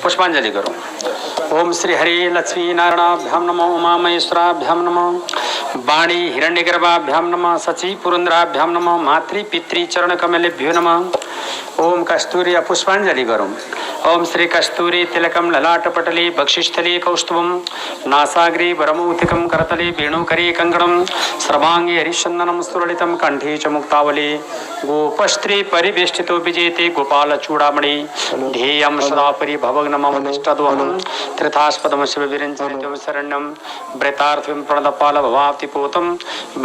पुष्पांजलि करो। ओम श्री हरि लक्ष्मी नारायणाभ्याम नमो, उमा महेश्वराभ्याम नमो, वाणी हिरण्यगर्भाभ्याम नमः, सची पुरंदराभ्याम नमः, मातृ पितृ चरण कमलेभ्यो नमः। ओम कस्तूरी पुष्पांजलि करो। ओम श्री कस्तूरी तिलकम ललाटपटले बक्षिस्थले कौस्तुभम नासाग्रे वरमौतिकम करतले वेणुकरे कंगणम सर्वांगे हरिचंदनम सुललितम कंठे च मुक्तावली गोपस्त्री परिवेष्टितो विजेते गोपाल चूड़ामणि ध्येयं सदा परिभवग्नमं निष्ठद्वहं त्रिथास्पदम शिवविरञ्चरितं शरण्यं व्रतार्थं प्रणतपाल भवाप्ति पोतं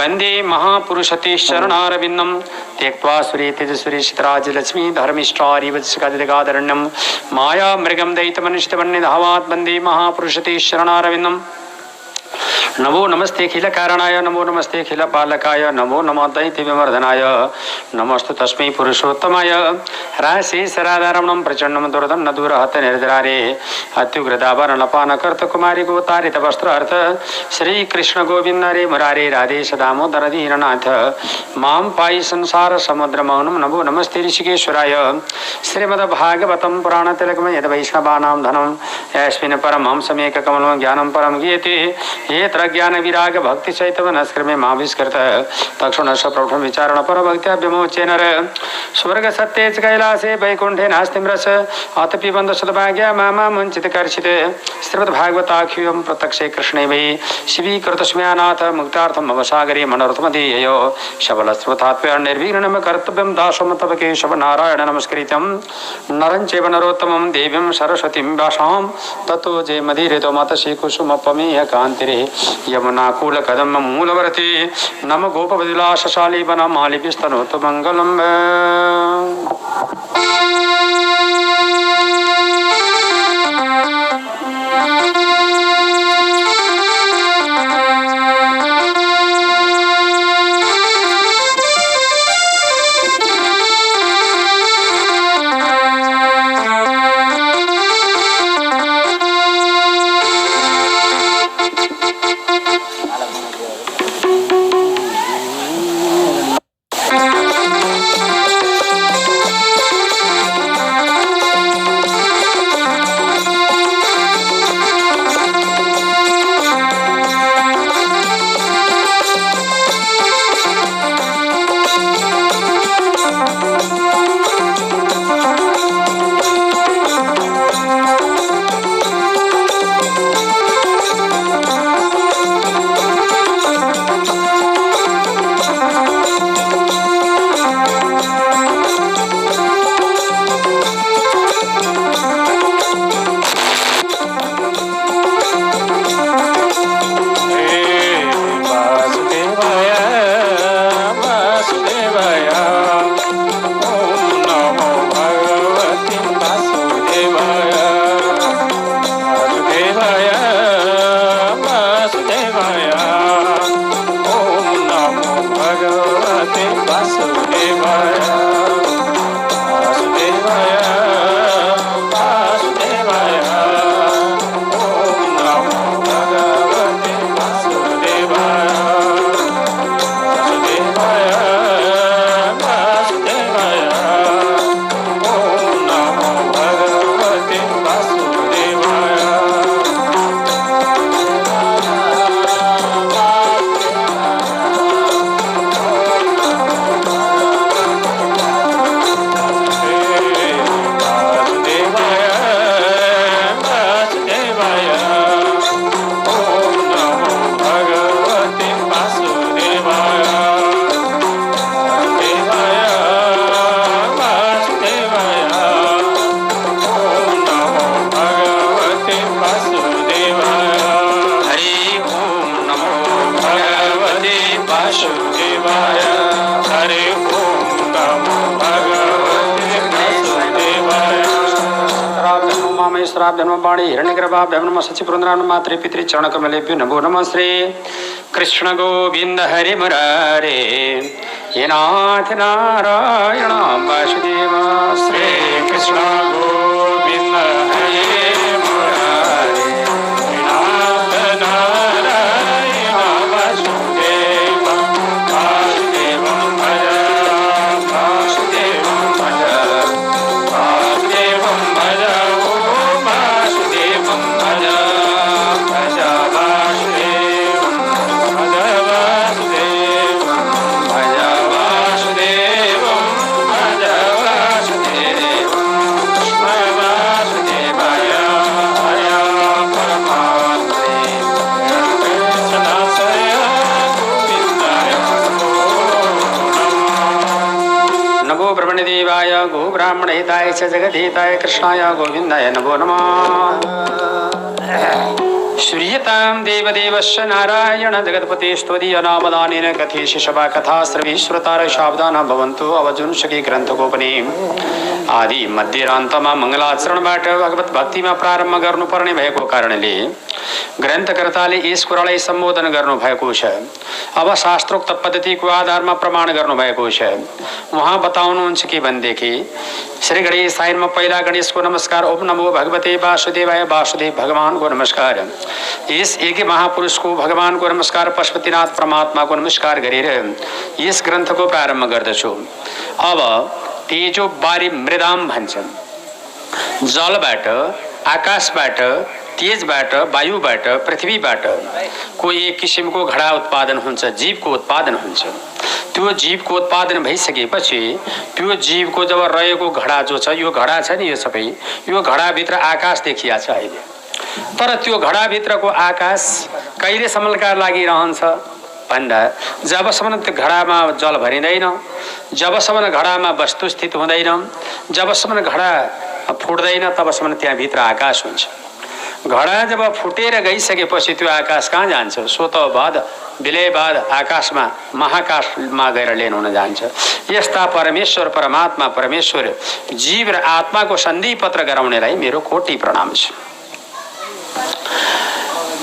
वन्दे महापुरुषते शरणारविन्दं त्यक्त्वा सुरे तेजस्वी शितराज लक्ष्मी धर्मिष्ठारि वत्सकादिगादरण्यं माया मृगं दैतमनिष्ठवन्यधावात् वन्दे महापुरुषते शरणारविन्दं। नमो नमस्ते खिल कारणाय, नमो नमस्ते खिल पालकाय, नमो नमो दैत्य विमर्दनाय, नमस्तु तस्मै पुरुषोत्तमाय राशेष राधारमणं प्रचंडं दुर्दन्न दूरहत निर्जरारे अत्युग्रदाभरणपान कर्त कुमारी गोतारित वस्त्रार्थ श्री कृष्ण गोविंद रे मुरारे राधे सदामोदर दीननाथ मां पायि संसार समुद्र मौनम। नमो नमस्ते ऋषिकेश्वराय श्रीमद्भागवतं पुराण तिलकम यद वैष्णवानां धनम यस्मिन् परमहंसमेक कमलं ज्ञानं परम गीयते ये ज्ञान विराग भक्ति चैतव नस्कृमे माविष्कृत तक्षुणस्व प्रभुं विचारण पर भक्त्या विमोचे नर स्वर्ग सत्ये च कैलासे वैकुंठे नास्तिमरस अतपि बंध सद्भाग्य मामा मुंचित कर्षित श्रीमद्भागवताख्यं प्रत्यक्षे कृष्णे वै शिवीकृत स्मयानाथ मुक्तार्थम भवसागरे मनोरथमधीयो शबलस्वतात्म्य निर्विघ्नं कर्तव्यं दासोम तव केशव नारायण नमस्कृत्यं नरं चैव नरोत्तमं देवीं सरस्वतीं व्यासां ततो जयमधीरितो मतसी कुसुमपमेह कान्तिरे यमुनाकूल कदम मूलवर्ती नम गोपविलासशाली बन मालिपिस्तनोतु मंगलम। वाणी हिरण्यगर्भाभ्यां नमः सचिपुरंदराभ्यां मातृ पितृ चरण कमलेभ्यो नमो नमः। श्री कृष्ण गोविंद हरि मुरारे हे नाथ नारायण वासुदेव श्री कृष्ण गोविंद हरि मुरारे हे नाथ नारायण वासुदेव वासुदेवं भज वासुदेवं भज वासुदेवं भज। ब्राह्मण हिताय च जगद्धिताय कृष्णाय गोविन्दाय नमो नमः। श्रूयतां देवदेवस्य नारायण जगत्पते स्तुति अनामदानेन कथेषि सभा कथा श्रवीश्वरतार सावधान भवन्तु अवजुंसकी ग्रन्थकोपनि आदि मध्यरान्तमा मङ्गलाचरणबाट भगवत भक्तिमा प्रारम्भ गर्नुपर्ने भएको कारणले ग्रन्थकर्ताले यस कुरालाई सम्बोधन गर्नुभएको छ। अब शास्त्रोक्त पद्धतिको आधारमा प्रमाण गर्नुभएको छ। उहाँ बताउनुहुन्छ के भनेदेखि श्री गणेशायनमा पहिला गणेशको नमस्कार, ओम नमो भगवते वासुदेवाय, वासुदेव भगवानको नमस्कार। यस एक महापुरुषको भगवानको नमस्कार, पशुपतिनाथ परमात्माको नमस्कार गरेर यस ग्रन्थको प्रारम्भ गर्दछु। अब तेजो बारी मृदाम भन्छन्। जलबाट, आकाशबाट, तेजबाट, वायुबाट, पृथ्वीबाट कोही एक किसिमको घडा उत्पादन हुन्छ, जीवको उत्पादन हुन्छ। त्यो जीवको उत्पादन भइसकेपछि त्यो जीवको जब रहेको घडा जो छ, यो घडा छ नि, यो सबै यो घडाभित्र आकाश देखिया छ अहिले। तर त्यो घडाभित्रको आकाश कहिलेसम्मका लागि रहन्छ भन्दा जबसम्म त्यो घडामा जल भरिँदैन, जबसम्म घडामा वस्तु स्थित हुँदैन, जबसम्म घडा फुट्दैन, तबसम्म त्यहाँभित्र आकाश हुन्छ। घडा जब फुटेर गइसकेपछि त्यो आकाश कहाँ जान्छ? स्वतःवाद विलयवाद आकाशमा महाकाशमा गएर लीन हुन जान्छ। यस्ता परमेश्वर परमात्मा परमेश्वर जीव र आत्माको सन्धि पत्र गराउनेलाई मेरो कोटि प्रणाम छ।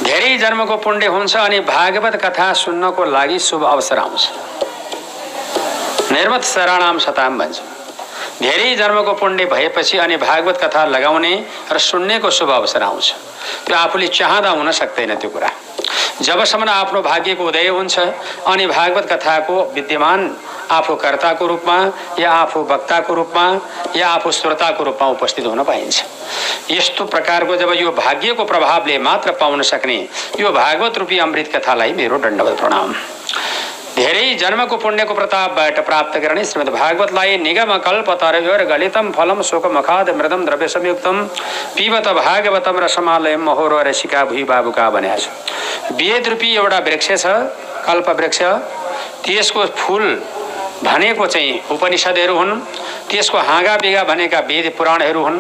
धेरै जन्मको पुण्य हुन्छ अनि भागवत कथा सुन्नको लागि शुभ अवसर आउँछ। निर्मत शरणाम सताम भन्छ। धेरै जन्मको पुण्य भएपछि अनि भागवत कथा लगाउने र सुन्नेको शुभ अवसर आउँछ। त्यो आफूले चाहँदा हुन सक्दैन त्यो कुरा। जबसम्म आफ्नो भाग्यको उदय हुन्छ अनि भागवत कथाको विद्यमान आफू कर्ताको रूपमा या आफू वक्ताको रूपमा या आफू श्रोताको रूपमा उपस्थित हुन पाइन्छ। यस्तो प्रकारको जब यो भाग्यको प्रभावले मात्र पाउन सक्ने यो भागवत रूपी अमृत कथालाई मेरो दण्डवत प्रणाम। धेरै जन्मको पुण्यको प्रतापबाट प्राप्त गर्ने श्रीमद् भागवतलाई निगम कल्पतरुर् गलितम फलम शोकमखाद मृदम द्रव्य संयुक्तम पिबत भागवतम रसमालयम महोर रसिका भुइ बाबुका भनेको छ। वेद रूपी एउटा वृक्ष छ, कल्प वृक्ष। त्यसको फूल भनेको चाहिँ उपनिषदहरू हुन्, त्यसको हाँगा बिगा भनेका वेद पुराणहरू हुन्,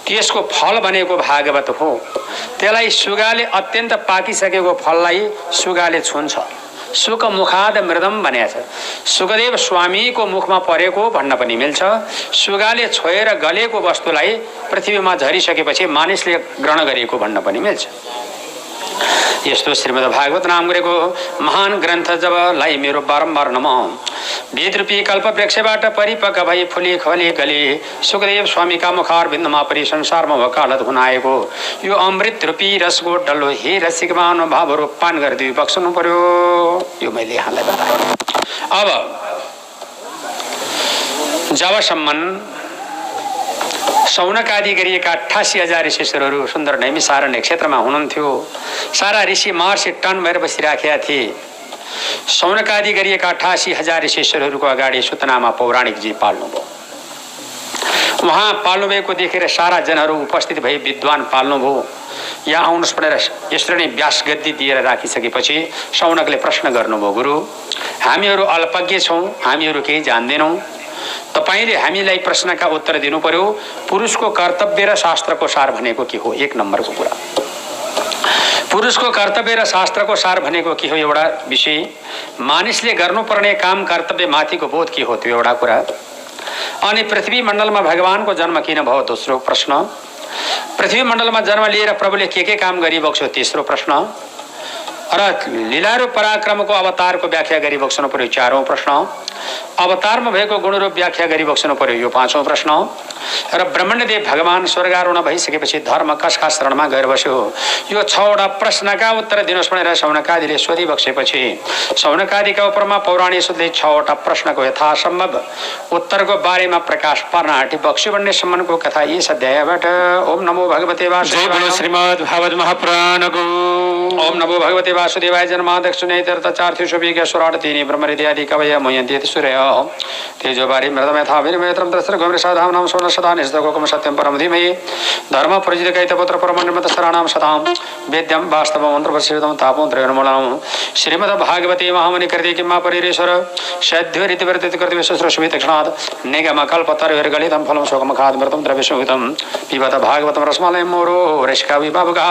त्यसको फल भनेको भागवत हो। त्यसलाई सुगाले अत्यन्त पाकिसकेको फललाई सुगाले छुन्छ। सुक मुखाद मृदम भनेको छ। सुखदेव स्वामीको मुखमा परेको भन्न पनि मिल्छ। सुगाले छोएर गलेको वस्तुलाई पृथ्वीमा झरिसकेपछि मानिसले ग्रहण गरेको भन्न पनि मिल्छ। यस्तो श्रीमद् भागवत नाम गरेको महान ग्रन्थ जबलाई मेरो बारम्बार नमः। वेद रूपी कल्प वृक्षबाट परिपक्व भई फुली खली गली सुखदेव स्वामीका मुखार बिन्दुमा परि संसारमा वकालत हुन आएको यो अमृत रूपी रसको डल्लो हे रसिक महानुभावहरू पान गरिदिई बक्सनु पर्यो। यो मैले यहाँलाई बताएँ। अब जबसम्म शौनकादि गरिएका 88,000 ऋषिश्वरहरू सुन्दर नैमिसारण्य क्षेत्रमा हुनुहुन्थ्यो। सारा ऋषि महर्षि टन भएर बसिराखेका थिए। शौनकादि गरिएका 88,000 ऋषिश्वरहरूको अगाडि सुतनामा पौराणिक जी पाल्नुभयो। उहाँ पाल्नुभएको देखेर सारा जनहरू उपस्थित भए विद्वान पाल्नुभयो। यहाँ आउनुहोस् भनेर यसरी नै व्यास गद्दी दिएर राखिसकेपछि शौनकले प्रश्न गर्नुभयो, गुरु हामीहरू अल्पज्ञ छौँ, हामीहरू केही जान्दैनौँ। तपाईले हामीलाई प्रश्नका उत्तर दिनु पर्यो। पुरुषको कर्तव्य र शास्त्रको सार भनेको के हो? एक नम्बरको कुरा। पुरुषको कर्तव्य र शास्त्रको सार भनेको के हो? एउटा विषय। मानिसले गर्नुपर्ने काम कर्तव्य माथिको बोध के हो? त्यो एउटा कुरा। अनि पृथ्वी मण्डलमा भगवानको जन्म किन भयो? दोस्रो प्रश्न। पृथ्वी मण्डलमा जन्म लिएर प्रभुले के काम गरिबक्स्यो? तेस्रो प्रश्न। र लीलारूप पराक्रमको अवतारको व्याख्या गरिबक्स्नु पर्यो। चारौं प्रश्न। अवतारमा भएको गुणरूप व्याख्या गरिबक्स्नु पर्यो। यो पाँचौं प्रश्न। र ब्रह्मण्यदेव भगवान स्वर्गारोहण भइसकेपछि धर्म कसका शरणमा गएर बस्यो? यो 6वटा प्रश्नका उत्तर दिनुहोस् भनेर शौनकादिले सोधिबक्सेपछि शौनकादिका उपरमा पौराणिक सूत्रले 6वटा प्रश्नको यथासम्भव उत्तरको बारेमा प्रकाश पार्न आँटी बक्स्यो भन्ने सम्मको कथा यस अध्यायबाट। ओम नमो भगवते वासुदेवाय। श्रीमद् भागवत महापुराणको ओम नमो भगवते वासुदेवाय जन्मादक्षिणेतरचार्थ्युषु विज्ञस्वराटतीनि ब्रह्मरिद्यादि कवय मुह्यन्ति सूर्य तेजोवारि मृतमेधाभिर्मेत्रं तस्रगोमृषाधाम्नां सोनशता निष्ठगोकं सत्यं परं धीमहि धर्म प्रजितकैतपुत्र परमनिर्मतशराणां शतां वेद्यं वास्तवं मन्त्रवशितं तापं त्रयोन्मूलनं श्रीमद्भागवते महामुनिकृते किं मा परिरेश्वर शैद्योरितिवर्तितकृति विश्वश्रुष्मि तक्षणात् निगमकल्पतरुर्गलितं फलं शोकमखाद्मृतं द्रव्यशोभितं पिबत भागवतं रसमालयं मोरो रसिकाविभावुकः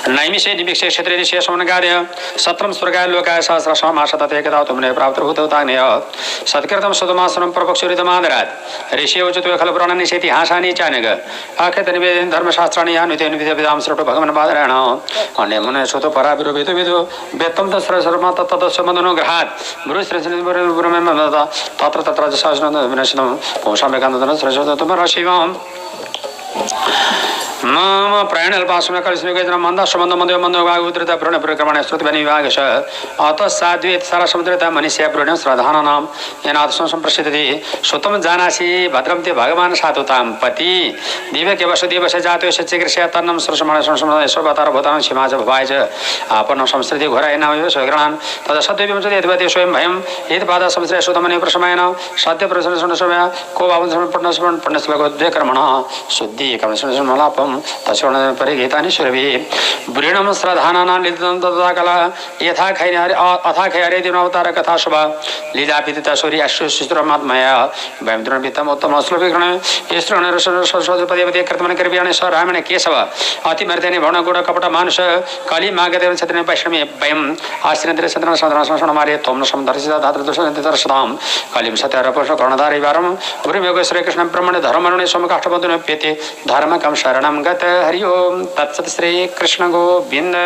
नैमिषे निमिषे क्षेत्रे दिशे समनगार्य सत्रम स्वर्गाय लोकाय सहस्रशमाशततेकदा तुमने प्राप्तभूतौताग्नेय सत्कृतं सुतमासनं प्रपक्षुरितमादरात् ऋषि उचितो खलपुराणनिषेति हासानि चानग आख्यत निवेदन धर्मशास्त्राणि यानुतेन विद्यां श्रोतो भगवान् बादरायण अन्य मुने श्रोतो पराविरो विदु विदु वेत्तं तस्र सर्वमा तत्तदस्य मदनो ग्रहात् गुरुश्रेष्ठनिर्भरमेमनदा तत्र तत्र जशासनं पोषामेकानन्दनं श्रेष्ठतमर शिवम् मम प्रायण अल्पासमय कलिस्मिकेन्द्र मंदा संबंध मंदो मंदो भाग उद्धृत प्रण प्रक्रमण स्तुति बनि विभागश अत साद्वैत सारा समुद्रता मनुष्य प्रण श्रद्धाना नाम यनाद संप्रसिद्धि सुतम जानासि भद्रम ते भगवान सातुताम पति दिव्य के वसुदेव से जातो सच्चिकृष्य तन्नम सरसमाण संसमण सर्वतार भूतान सीमाज भवायज आपन संस्कृति घोराय नाम स्वग्रहण तद सद्वैवं च यद्वते स्वयं भयं यद पाद संश्रय सुतमने प्रसमयन सत्य प्रसन्न समय को बावन समर्पण पण्य श्लोकोद्य कर्मण शुद्धि कर्म मलापम तस्वर्ण परिगीतानि सुरभि बुरिणम श्रद्धानानां लिलितं तथा कला यथा खैनारि अथा खैरे दिनावतार कथा शुभ लीला पिता सूर्य अश्वशिस्त्रमात्मया वयं द्रवितम उत्तम श्लोकग्रहण ईश्वरन सरस्वती पदे कृतमन कृपयाणे स रामेण केशव अतिमर्दने भवन गुण कपट मानुष काली मागदेव छत्रने वैष्णवे वयं आश्रिन्द्र चन्द्र सदन संसण मारे तोम समदर्शित धात्र दुष्यन्ति दर्शताम कालीं सत्यरपुष कर्णधारी वारम गुरुमेघ श्री कृष्ण ब्रह्मणे धर्मरुणे सोमकाष्ठबन्धुने प्यते धर्मकं शरणं गत हरि ओम तत्सत श्री कृष्ण गोविंद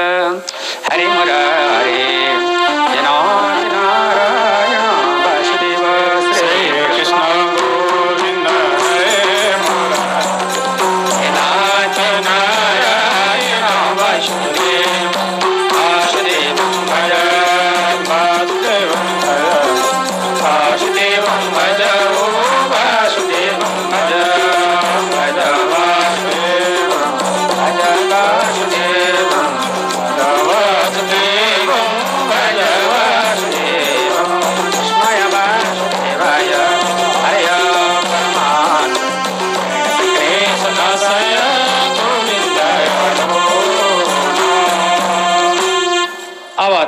हरि मुरारे नारायण वासुदेव श्री कृष्ण गोविंद नारायण वासुदेव वासुदेव भज वासुदेव वासुदेव भज वासुदेव भज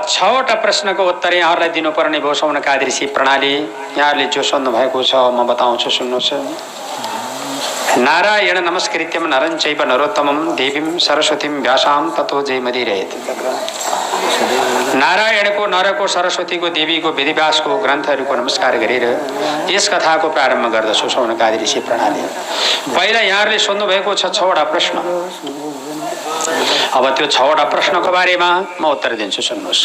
छवटा प्रश्नको उत्तर यहाँहरूलाई दिनुपर्ने भयो सौनका दृश्य प्रणाली यहाँहरूले जो सोध्नु भएको छ म बताउँछु सुन्नुहोस् नारायण नमस्कृत्यम नरं चैव नरोत्तमं देवीं सरस्वतीं व्यासां ततो जयमदिरेत नारायणको नरको सरस्वतीको देवीको वेदव्यासको ग्रन्थहरूको नमस्कार गरेर यस कथाको प्रारम्भ गर्दछु सौनका दृश्य प्रणाली पहिला यहाँहरूले सोध्नु भएको छ छवटा प्रश्न अब त्यो छवटा प्रश्नको बारेमा म उत्तर दिन्छु सुन्नुहोस्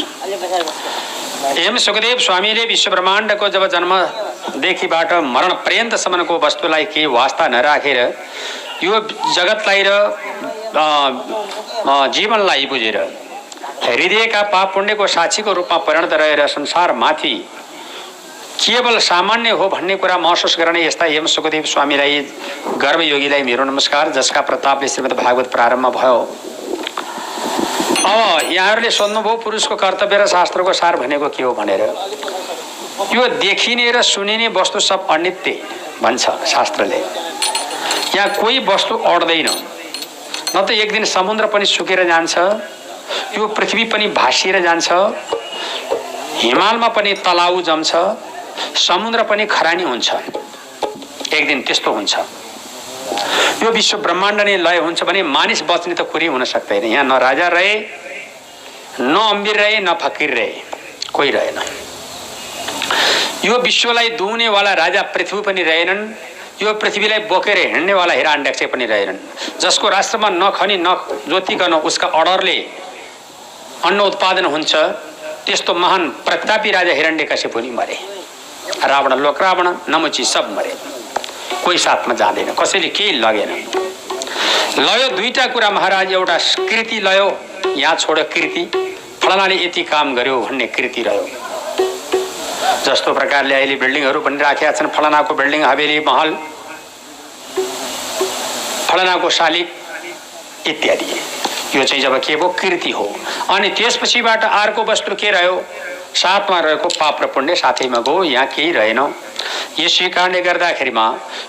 एम सुखदेव स्वामीले विश्व ब्रह्माण्डको जब जन्मदेखिबाट मरण पर्यन्तसम्मको वस्तुलाई केही वास्ता नराखेर यो जगतलाई र जीवनलाई बुझेर हृदयका पाप पुण्यको साक्षीको रूपमा परिणत रहेर संसारमाथि केवल सामान्य हो भन्ने कुरा महसुस गर्ने यस्ता एम सुखदेव स्वामीलाई गर्भयोगीलाई मेरो नमस्कार जसका प्रतापले श्रीमद् भागवत प्रारम्भ भयो। अब यहाँहरूले सोध्नुभयो पुरुषको कर्तव्य र शास्त्रको सार भनेको के हो भनेर यो देखिने र सुनिने वस्तु सब अनित्य भन्छ शास्त्रले। यहाँ कोही वस्तु अड्दैन न त एक दिन समुद्र पनि सुकेर जान्छ यो पृथ्वी पनि भासिएर जान्छ हिमालमा पनि तलाउ जम्छ समुद्र पनि खरानी हुन्छ एक दिन त्यस्तो हुन्छ। यो विश्व ब्रह्माण्ड नै लय हुन्छ भने मानिस बच्ने त कुरै हुन सक्दैन। यहाँ न राजा रहे न अमीर रहे न फकीर रहे कोही रहेन। यो विश्वलाई दुहुनेवाला राजा पृथ्वी पनि रहेनन् यो पृथ्वीलाई बोकेर हिँड्नेवाला हिरण्यक्ष पनि रहेनन् जसको राष्ट्रमा न खनी न जोतिकन उसका अर्डरले अन्न उत्पादन हुन्छ त्यस्तो महान प्रतापी राजा हिरण्यकश्यप पनि मरे। रावण लोक रावण नमुची सब मरे कोही साथमा जाँदैन कसैले केही लगेन। लयो दुईटा कुरा महाराज एउटा कृति लयो यहाँ छोड कृति फलानाले यति काम गर्यो भन्ने कृति रह्यो। जस्तो प्रकारले अहिले बिल्डिङहरू पनि राखेका छन् फलानाको बिल्डिङ हवेली महल फलानाको शालिग इत्यादि यो चाहिँ जब के भयो कृति हो। अनि त्यसपछिबाट अर्को वस्तु के रह्यो, साथमा रहेको पाप र पुण्य साथैमा गयो, यहाँ केही रहेन। यसै कारणले गर्दाखेरिमा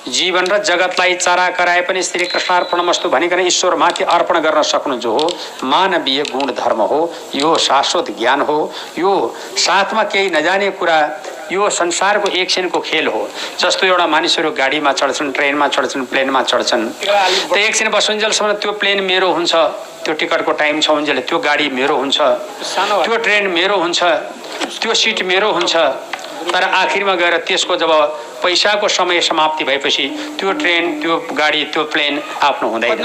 जीवन र जगतलाई चरा कराए पनि श्री कृष्णार्पणमस्तु भनिकन ईश्वरमाथि अर्पण गर्न सक्नु जो हो मानवीय गुण धर्म हो, यो शाश्वत ज्ञान हो। यो साथमा केही नजाने कुरा, यो संसारको एकछिनको खेल हो। जस्तो एउटा मानिसहरू गाडीमा चढ्छन्, ट्रेनमा चढ्छन्, प्लेनमा चढ्छन्, त एकछिन बसुन्जेलसम्म त्यो प्लेन मेरो हुन्छ, त्यो टिकटको टाइम छ उन्जेल त्यो गाडी मेरो हुन्छ, त्यो ट्रेन मेरो हुन्छ, त्यो सिट मेरो हुन्छ। तर आखिरमा गएर त्यसको जब पैसाको समय समाप्ति भएपछि त्यो ट्रेन, त्यो गाडी, त्यो प्लेन आफ्नो हुँदैन।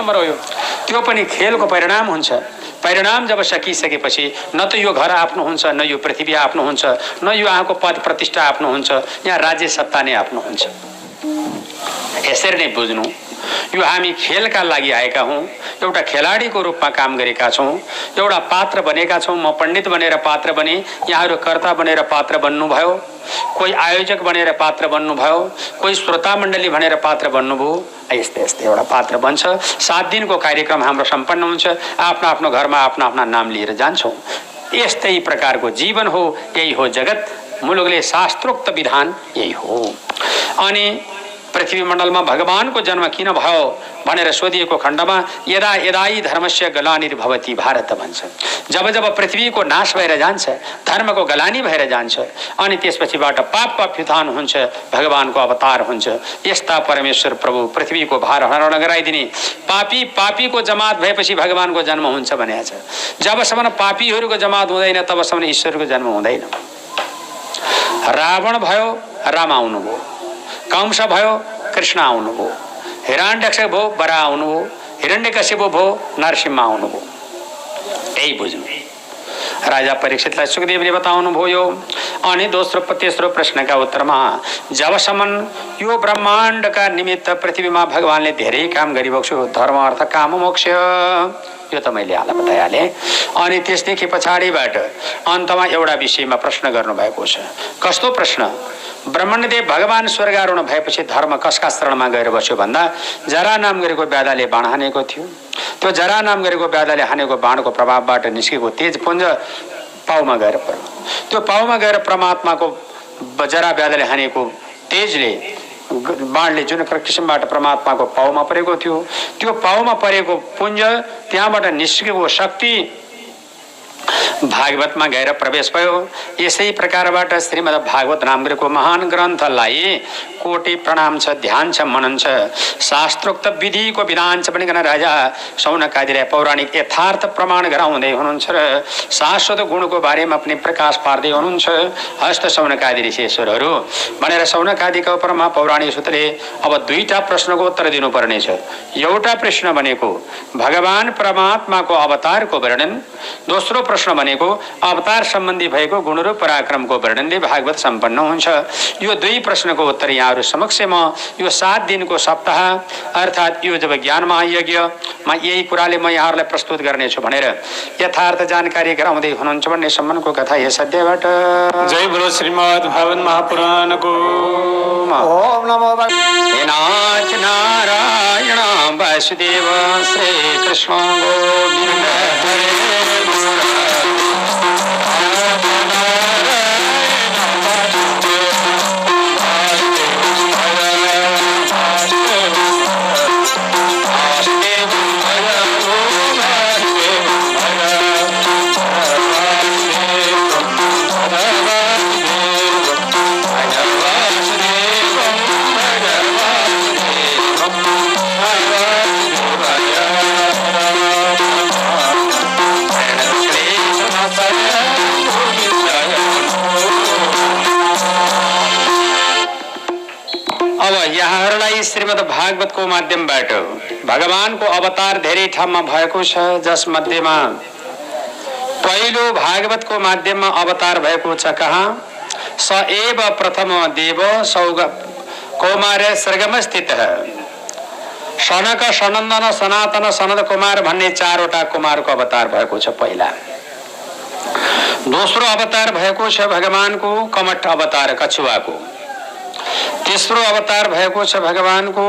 त्यो पनि खेलको परिणाम हुन्छ। परिणाम जब सकिसकेपछि न त यो घर आफ्नो हुन्छ, न यो पृथ्वी आफ्नो हुन्छ, न यो यहाँको पद प्रतिष्ठा आफ्नो हुन्छ, यहाँ राज्य सत्ता नै आफ्नो हुन्छ। यसरी नै बुझ्नु, यो हामी खेलका लागि आएका हौँ, एउटा खेलाडीको रूपमा काम गरेका छौँ, एउटा पात्र बनेका छौँ। म पण्डित बनेर पात्र बने, यहाँहरू कर्ता बनेर पात्र बन्नुभयो, कोही आयोजक बनेर पात्र बन्नुभयो, कोही श्रोता मण्डली भनेर पात्र बन्नुभयो। यस्तै यस्तै एउटा पात्र बन्छ। 7 दिनको कार्यक्रम हाम्रो सम्पन्न हुन्छ, आफ्नो आफ्नो घरमा आफ्ना आफ्ना नाम लिएर जान्छौँ। यस्तै प्रकारको जीवन हो, यही हो जगत। मुलुकले शास्त्रोक्त विधान यही हो। अनि पृथ्वी मण्डलमा भगवानको जन्म किन भयो भनेर सोधिएको खण्डमा यदा यदाई धर्मस्य गलानिर्भवति भारत भन्छ। जब जब पृथ्वीको नाश भएर जान्छ, धर्मको गलानी भएर जान्छ, अनि त्यसपछिबाट पापको अभ्युत्थान हुन्छ, भगवानको अवतार हुन्छ। यस्ता परमेश्वर प्रभु पृथ्वीको भार हरण गराइदिने पापीको जमात भएपछि भगवानको जन्म हुन्छ भनेको छ। जबसम्म पापीहरूको जमात हुँदैन तबसम्म ईश्वरको जन्म हुँदैन। रावण भयो, राम आउनुभयो। कंस भयो, कृष्ण आउनुभयो। हिरण्यकश्यप भयो, बराह आउनुभयो। हिरण्यकश्यप भयो, नरसिंह आउनुभयो। यही बुझ्नु। राजा परीक्षितलाई सुखदेवले बताउनु भयो। अनि दोस्रो तेस्रो प्रश्नका उत्तरमा जबसम्म यो ब्रह्माण्डका निमित्त पृथ्वीमा भगवानले धेरै काम गरिरहेको छु, धर्म अर्थ काम मोक्ष, यो त मैले हाल बताइहालेँ। अनि त्यसदेखि पछाडिबाट अन्तमा एउटा विषयमा प्रश्न गर्नुभएको छ। कस्तो प्रश्न? ब्रह्मण्यदेव भगवान स्वर्गारोहण भएपछि धर्म कसका शरणमा गएर बस्यो भन्दा जरा नाम गरेको व्याधाले बाण हानेको थियो। त्यो जरा नाम गरेको व्याधाले हानेको बाणको प्रभावबाट निस्केको तेज पुञ्ज पाउमा गएर पर्यो। त्यो पाउमा गएर परमात्माको जरा व्याधाले हानेको तेजले, बाणले जुन किसिमबाट परमात्माको पाउमा परेको थियो, त्यो पाउमा परेको पुञ्ज, त्यहाँबाट निस्केको शक्ति भागवतमा गएर प्रवेश भयो। यसै प्रकारबाट श्रीमद् भागवत नाम गरेको महान ग्रन्थलाई कोटि प्रणाम छ, ध्यान छ, मनन छ, शास्त्रोक्त विधिको विधान छ भनिकन राजा शौनकादिले पौराणिक यथार्थ प्रमाण गराउँदै हुनुहुन्छ र शाश्वत गुणको बारेमा पनि प्रकाश पार्दै हुनुहुन्छ। हस्त शौनकादि ऋषिश्वरहरू भनेर शौनकादिका उपरमा पौराणिक सूत्रले अब 2टा प्रश्नको उत्तर दिनुपर्नेछ। एउटा प्रश्न भनेको भगवान परमात्माको अवतारको वर्णन, दोस्रो प्रश्न भनेको अवतार सम्बन्धी भएको गुण र पराक्रमको वर्णनले भागवत सम्पन्न हुन्छ। यो 2 प्रश्नको उत्तर यहाँहरू समक्ष म यो 7 दिनको सप्ताह अर्थात् यो जब ज्ञान महायज्ञमा यही कुराले म यहाँहरूलाई प्रस्तुत गर्नेछु भनेर यथार्थ जानकारी गराउँदै हुनुहुन्छ भन्ने सम्मको कथा यस अध्यायबाट। जय बोलो श्रीमद् भागवत महापुराणको। ओम नमो नाथ नारायण वासुदेव श्री कृष्ण गोविंद श्रीमद् भागवतको माध्यमबाट भगवानको अवतार धेरै ठाउँमा भएको छ, जस मध्येमा पहिलो भागवतको माध्यममा अवतार भएको छ। कहाँ? स एव प्रथम देव सौग कौमार सर्गम स्थित सनक सनन्दन सनातन सनद कुमार भन्ने 4वटा कुमारको अवतार भएको छ पहिला। दोस्रो अवतार भएको छ भगवानको कमठ अवतार कछुवाको। तेस्रो अवतार भएको छ भगवानको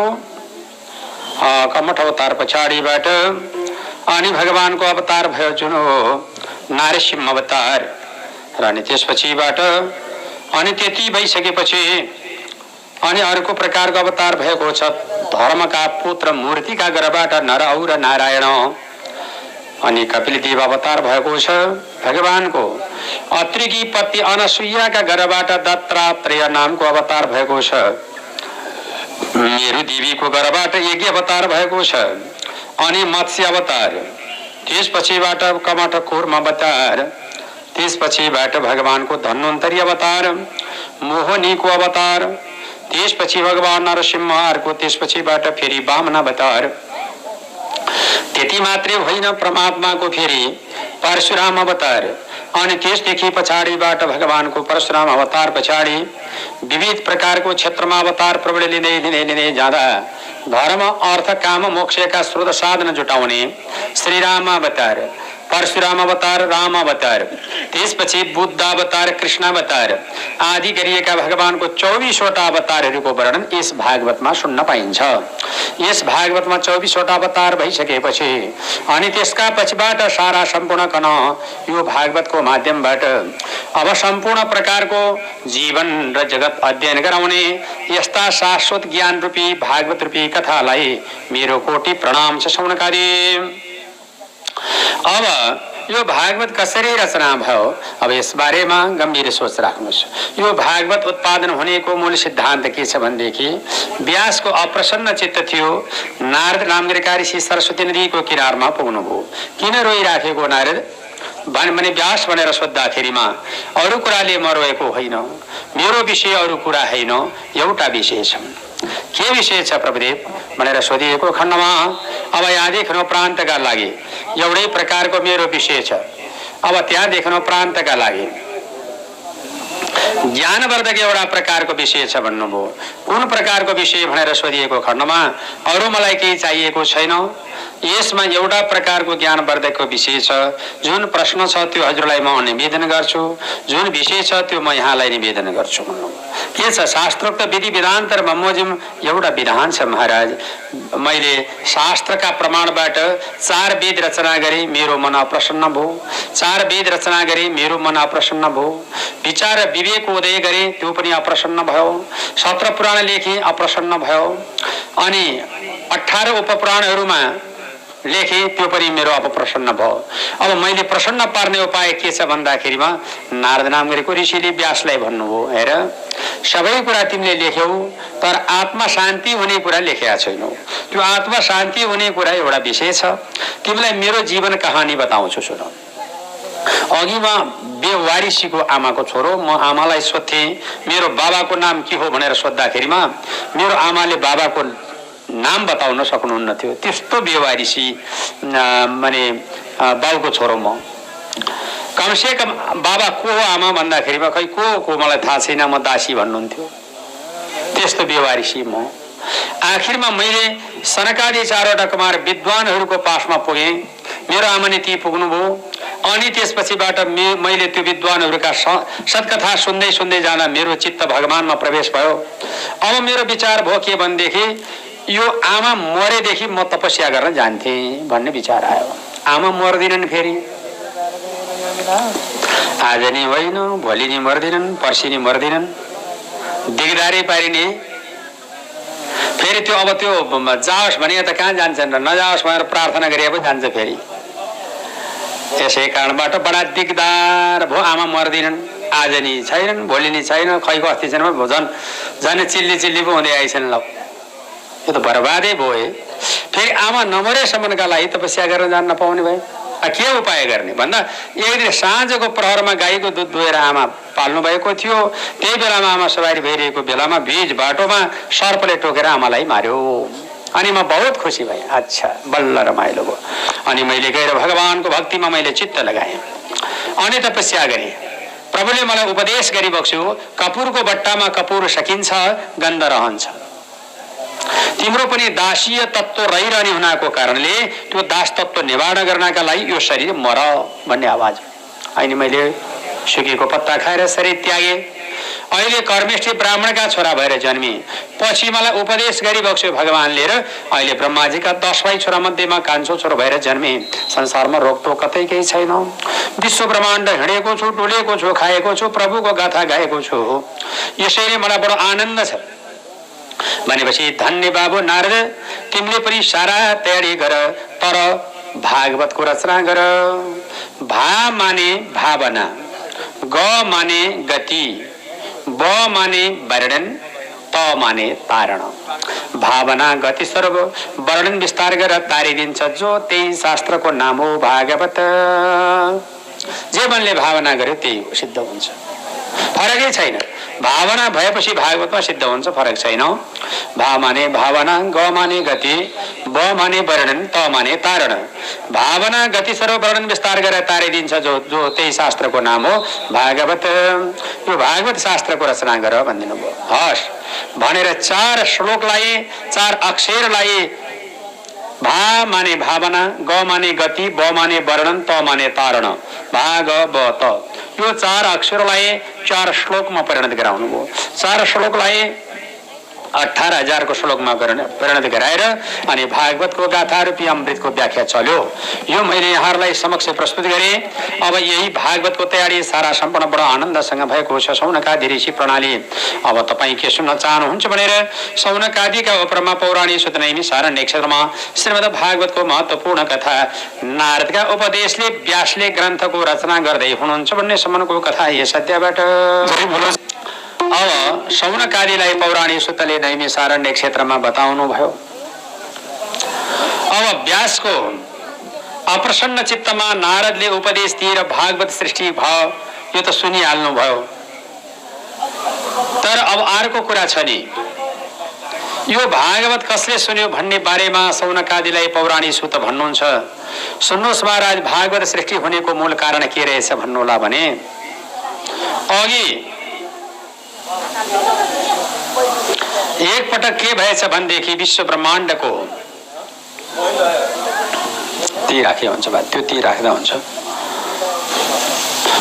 कमठ अवतार पछाडिबाट अनि भगवानको अवतार भयो जुन हो नारसिंह अवतार। र अनि त्यसपछिबाट अनि त्यति भइसकेपछि अनि अर्को प्रकारको अवतार भएको छ धर्मका पुत्र मूर्तिका गर्भबाट नर और नारायण। अनि कपिलदेव अवतार भएको छ भगवानको। अत्रिकी पत्नी अनसुईयाका गर्भबाट दत्तात्रेय नामको अवतार भएको छ। मेरु देवीको गर्भबाट यज्ञ अवतार भएको छ। अनि मत्स्य अवतार, त्यसपछिबाट कमठ कूर्म अवतार, त्यसपछिबाट भगवानको धन्वन्तरी अवतार, मोहनीको अवतार, त्यसपछि भगवान नरसिंहको, त्यसपछिबाट फेरि वामन अवतार। त्यति मात्रै होइन, परमात्माको फेरि परशुराम अवतार। अनि त्यसदेखि पछाडिबाट भगवानको परशुराम अवतार पछाडि विविध प्रकारको क्षेत्रमा अवतार प्रबल लिँदै जाँदा धर्म अर्थ काम मोक्षका स्रोत साधन जुटाउने श्रीराम अवतार, परशुराम अवतार, राम अवतार, त्यसपछि बुद्ध अवतार, कृष्ण अवतार आदि गरिएका भगवानको 24वटा अवतारहरूको वर्णन यस भागवतमा सुन्न पाइन्छ। यस भागवतमा 24वटा अवतार भइसकेपछि अनि त्यसका पछिबाट सारा सम्पूर्ण कन यो भागवतको माध्यमबाट अब सम्पूर्ण प्रकारको जीवन र जगत अध्ययन गराउने यस्ता शाश्वत ज्ञान रूपी भागवत रूपी कथालाई मेरो कोटि प्रणाम छ श्रवणकारी। अब यो भागवत कसरी रचना भयो, अब यस बारेमा गम्भीर सोच राख्नुहोस्। यो भागवत उत्पादन हुनेको मूल सिद्धान्त के छ भनेदेखि व्यासको अप्रसन्न चित्त थियो। नारद नामका ऋषि सरस्वती नदीको किनारमा पुग्नुभयो। किन रोइराखेको नारद भने व्यास भनेर सोद्धाखेरिमा अरू कुराले म रोएको होइन, मेरो विषय अरू कुरा होइन, एउटा विषय छ। के विषय छ प्रभुदेव भनेर सोधिएको खण्डमा अब यहाँ देख्नु प्रान्तका लागि एउटै प्रकारको मेरो विषय छ। अब त्यहाँ देख्नु प्रान्तका लागि ज्ञानवर्धक एउटा प्रकारको विषय छ भन्नुभयो। कुन प्रकारको विषय भनेर सोधिएको खण्डमा अरू मलाई केही चाहिएको छैन, यसमा एउटा प्रकारको ज्ञानवर्धकको विषय छ। जुन प्रश्न छ त्यो हजुरलाई म निवेदन गर्छु, जुन विषय छ त्यो म यहाँलाई निवेदन गर्छु भन्नुभयो। के छ शास्त्रोक्त विधि विधान तर बमोजिम एउटा विधान छ महाराज। मैले शास्त्रका प्रमाणबाट 4 वेद रचना गरे, मेरो मन अप्रसन्न भयो। 4 वेद रचना गरे, मेरो मन अप्रसन्न भयो। विचार विवेक उदय गरे, त्यो पनि अप्रसन्न भयो। 17 पुराण लेखे, अप्रसन्न भयो। अनि 18 उपपुराणहरूमा लेखे, त्यो पनि मेरो अपप्रसन्न भयो। अब मैले प्रसन्न पार्ने उपाय के छ भन्दाखेरिमा नारद नाम गरेको ऋषिले व्यासलाई भन्नुभयो, हेर सबै कुरा तिमीले लेख्यौ तर आत्मा शान्ति हुने कुरा लेखेका छैनौ। त्यो आत्मा शान्ति हुने कुरा एउटा विषय छ। तिमीलाई मेरो जीवन कहानी बताउँछु सुन। अघि म बेवारिसीको आमाको छोरो, म आमालाई सोध्थे मेरो बाबाको नाम के हो भनेर सोद्धाखेरिमा मेरो आमाले बाबाको नाम बताउन सक्नुहुन्न थियो। त्यस्तो बेवारिसी माने बाउको छोरो म। कमसे कम बाबा को हो आमा भन्दाखेरिमा खै को मलाई थाहा छैन, म दासी भन्नुहुन्थ्यो। त्यस्तो बेवारिसी म। आखिरमा मैले सनकादि 4वटा कुमार विद्वानहरूको पासमा पुगेँ। मेरो आमा नीति पुग्नुभयो। अनि त्यसपछिबाट मैले त्यो विद्वानहरूका सत्कथा सुन्दै सुन्दै जाँदा मेरो चित्त भगवानमा प्रवेश भयो। अब मेरो विचार भयो के भनेदेखि यो आमा मरेदेखि म तपस्या गर्न जान्थे भन्ने विचार आयो। आमा मर्दिनन् फेरि, आज नि होइन, भोलि नि मर्दिनन्, पर्सि नि मर्दिनन्, दिगदारी पारिने। फेरि त्यो अब त्यो जाओस् भने त कहाँ जान्छन् र नजाओस् भनेर प्रार्थना गरे पो जान्छ फेरि। यसै कारणबाट बडा दिगदार भयो। आमा मर्दिनन्, आज नि छैनन्, भोलि नि छैन, खैको अस्ति छैन, झन् चिल्ली पो हुँदै आइछन्। ल यो त बर्बादै भयो। फेरि आमा नमरेसम्मका लागि तपस्या गर्न जान नपाउने भए के उपाय गर्ने भन्दा एक दिन साँझको प्रहरमा गाईको दुध दुहेर आमा पाल्नु भएको थियो। त्यही बेलामा आमा सवारी भइरहेको बेलामा बीच बाटोमा सर्पले टोकेर आमालाई मार्यो। अनि म बहुत खुसी भएँ। अच्छा बल्ल रमाइलो भयो। अनि मैले गएर भगवानको भक्तिमा मैले चित्त लगाएँ। अनि तपस्या गरेँ। प्रभुले मलाई उपदेश गरिबक्स्यो, कपुरको बट्टामा कपुर सकिन्छ, गन्ध रहन्छ। तिम्रो पनि दासीय तत्व रहिरहने हुनाको कारणले त्यो दास तत्व निवारण गर्नका लागि यो शरीर मर भन्ने आवाज। अनि मैले सुकेको पत्ता खाएर शरीर त्यागे। अहिले कर्मेष्ठी ब्राह्मणका छोरा भएर जन्मे, पछि मलाई उपदेश गरी बक्स्यो भगवानले र अहिले ब्रह्माजीका 10 भाइ छोरा मध्येमा कान्छो छोरो भएर जन्मे। संसारमा रोकटोक कतै केही छैन। विश्व ब्रह्माण्ड हिँडेको छु, डुलेको छु, खाएको छु, प्रभुको गाथा गाएको छु। यसैले मलाई बडो आनन्द छ। भनेपछि धन्य बाबु नारद, तिमीले पनि सारा तयारी गर, तर भागवतको रचना गर। भा माने भावना, ग माने गति, ब माने वर्णन, त माने तारण। भावना गति स्वरूप वर्णन विस्तार गरेर तारिदिन्छ जो त्यही शास्त्रको नाम हो भागवत। जे मनले भावना गर्यो त्यही सिद्ध हुन्छ, फरकै छैन। भावना भएपछि भागवतमा सिद्ध हुन्छ, फरक छैन। भा माने भावना, ग माने गति, ब माने वर्णन, त माने तारण। भावना गति स्वरूप वर्णन विस्तार गरेर तारिदिन्छ जो त्यही शास्त्रको नाम हो भागवत। यो भागवत शास्त्रको रचना गर भनिदिनु भयो। हस् भनेर 4 श्लोक लाए, 4 अक्षर लाए। भा माने भावना, ग माने गति, ब माने वर्णन, त माने तारण। भाग ब त यो 4 अक्षरलाई 4 श्लोकमा परिणत गराउनु भयो। 4 श्लोकलाई 18,000 को श्लोकमा परिणत गराएर अनि भागवतको गाथा रूपी अमृतको व्याख्या चल्यो। यो मैले यहाँहरूलाई समक्ष प्रस्तुत गरेँ। अब यही भागवतको तयारी सारा सम्पूर्ण बडो आनन्दसँग भएको छ। सौनकादि ऋषि प्रणाली। अब तपाईँ के सुन्न चाहनुहुन्छ भनेर सौनकादिका उपरमा पौराणिक सुत नैमी सारण्य क्षेत्रमा श्रीमद् भागवतको महत्त्वपूर्ण कथा नारदका उपदेशले व्यासले ग्रन्थको रचना गर्दै हुनुहुन्छ भन्ने सम्मको कथा यस अध्यायबाट। अब सौनकादिलाई पौराणिक सुतले नैमी सारण्य क्षेत्रमा बताउनु भयो। अब व्यासको अप्रसन्न चित्तमा नारदले उपदेश दिएर भागवत सृष्टि भयो, यो त सुनिहाल्नु भयो। तर अब अर्को कुरा छ नि, यो भागवत कसले सुन्यो भन्ने बारेमा सौनकादिलाई पौराणिक सुत भन्नुहुन्छ। सुन्नुहोस् महाराज, भागवत सृष्टि हुनेको मूल कारण के रहेछ भन्नुहोला भने अघि एक पटक के भएछ भनेदेखि विश्व ब्रह्माण्डको ती राखे हुन्छ बा, त्यो ती राख्दा हुन्छ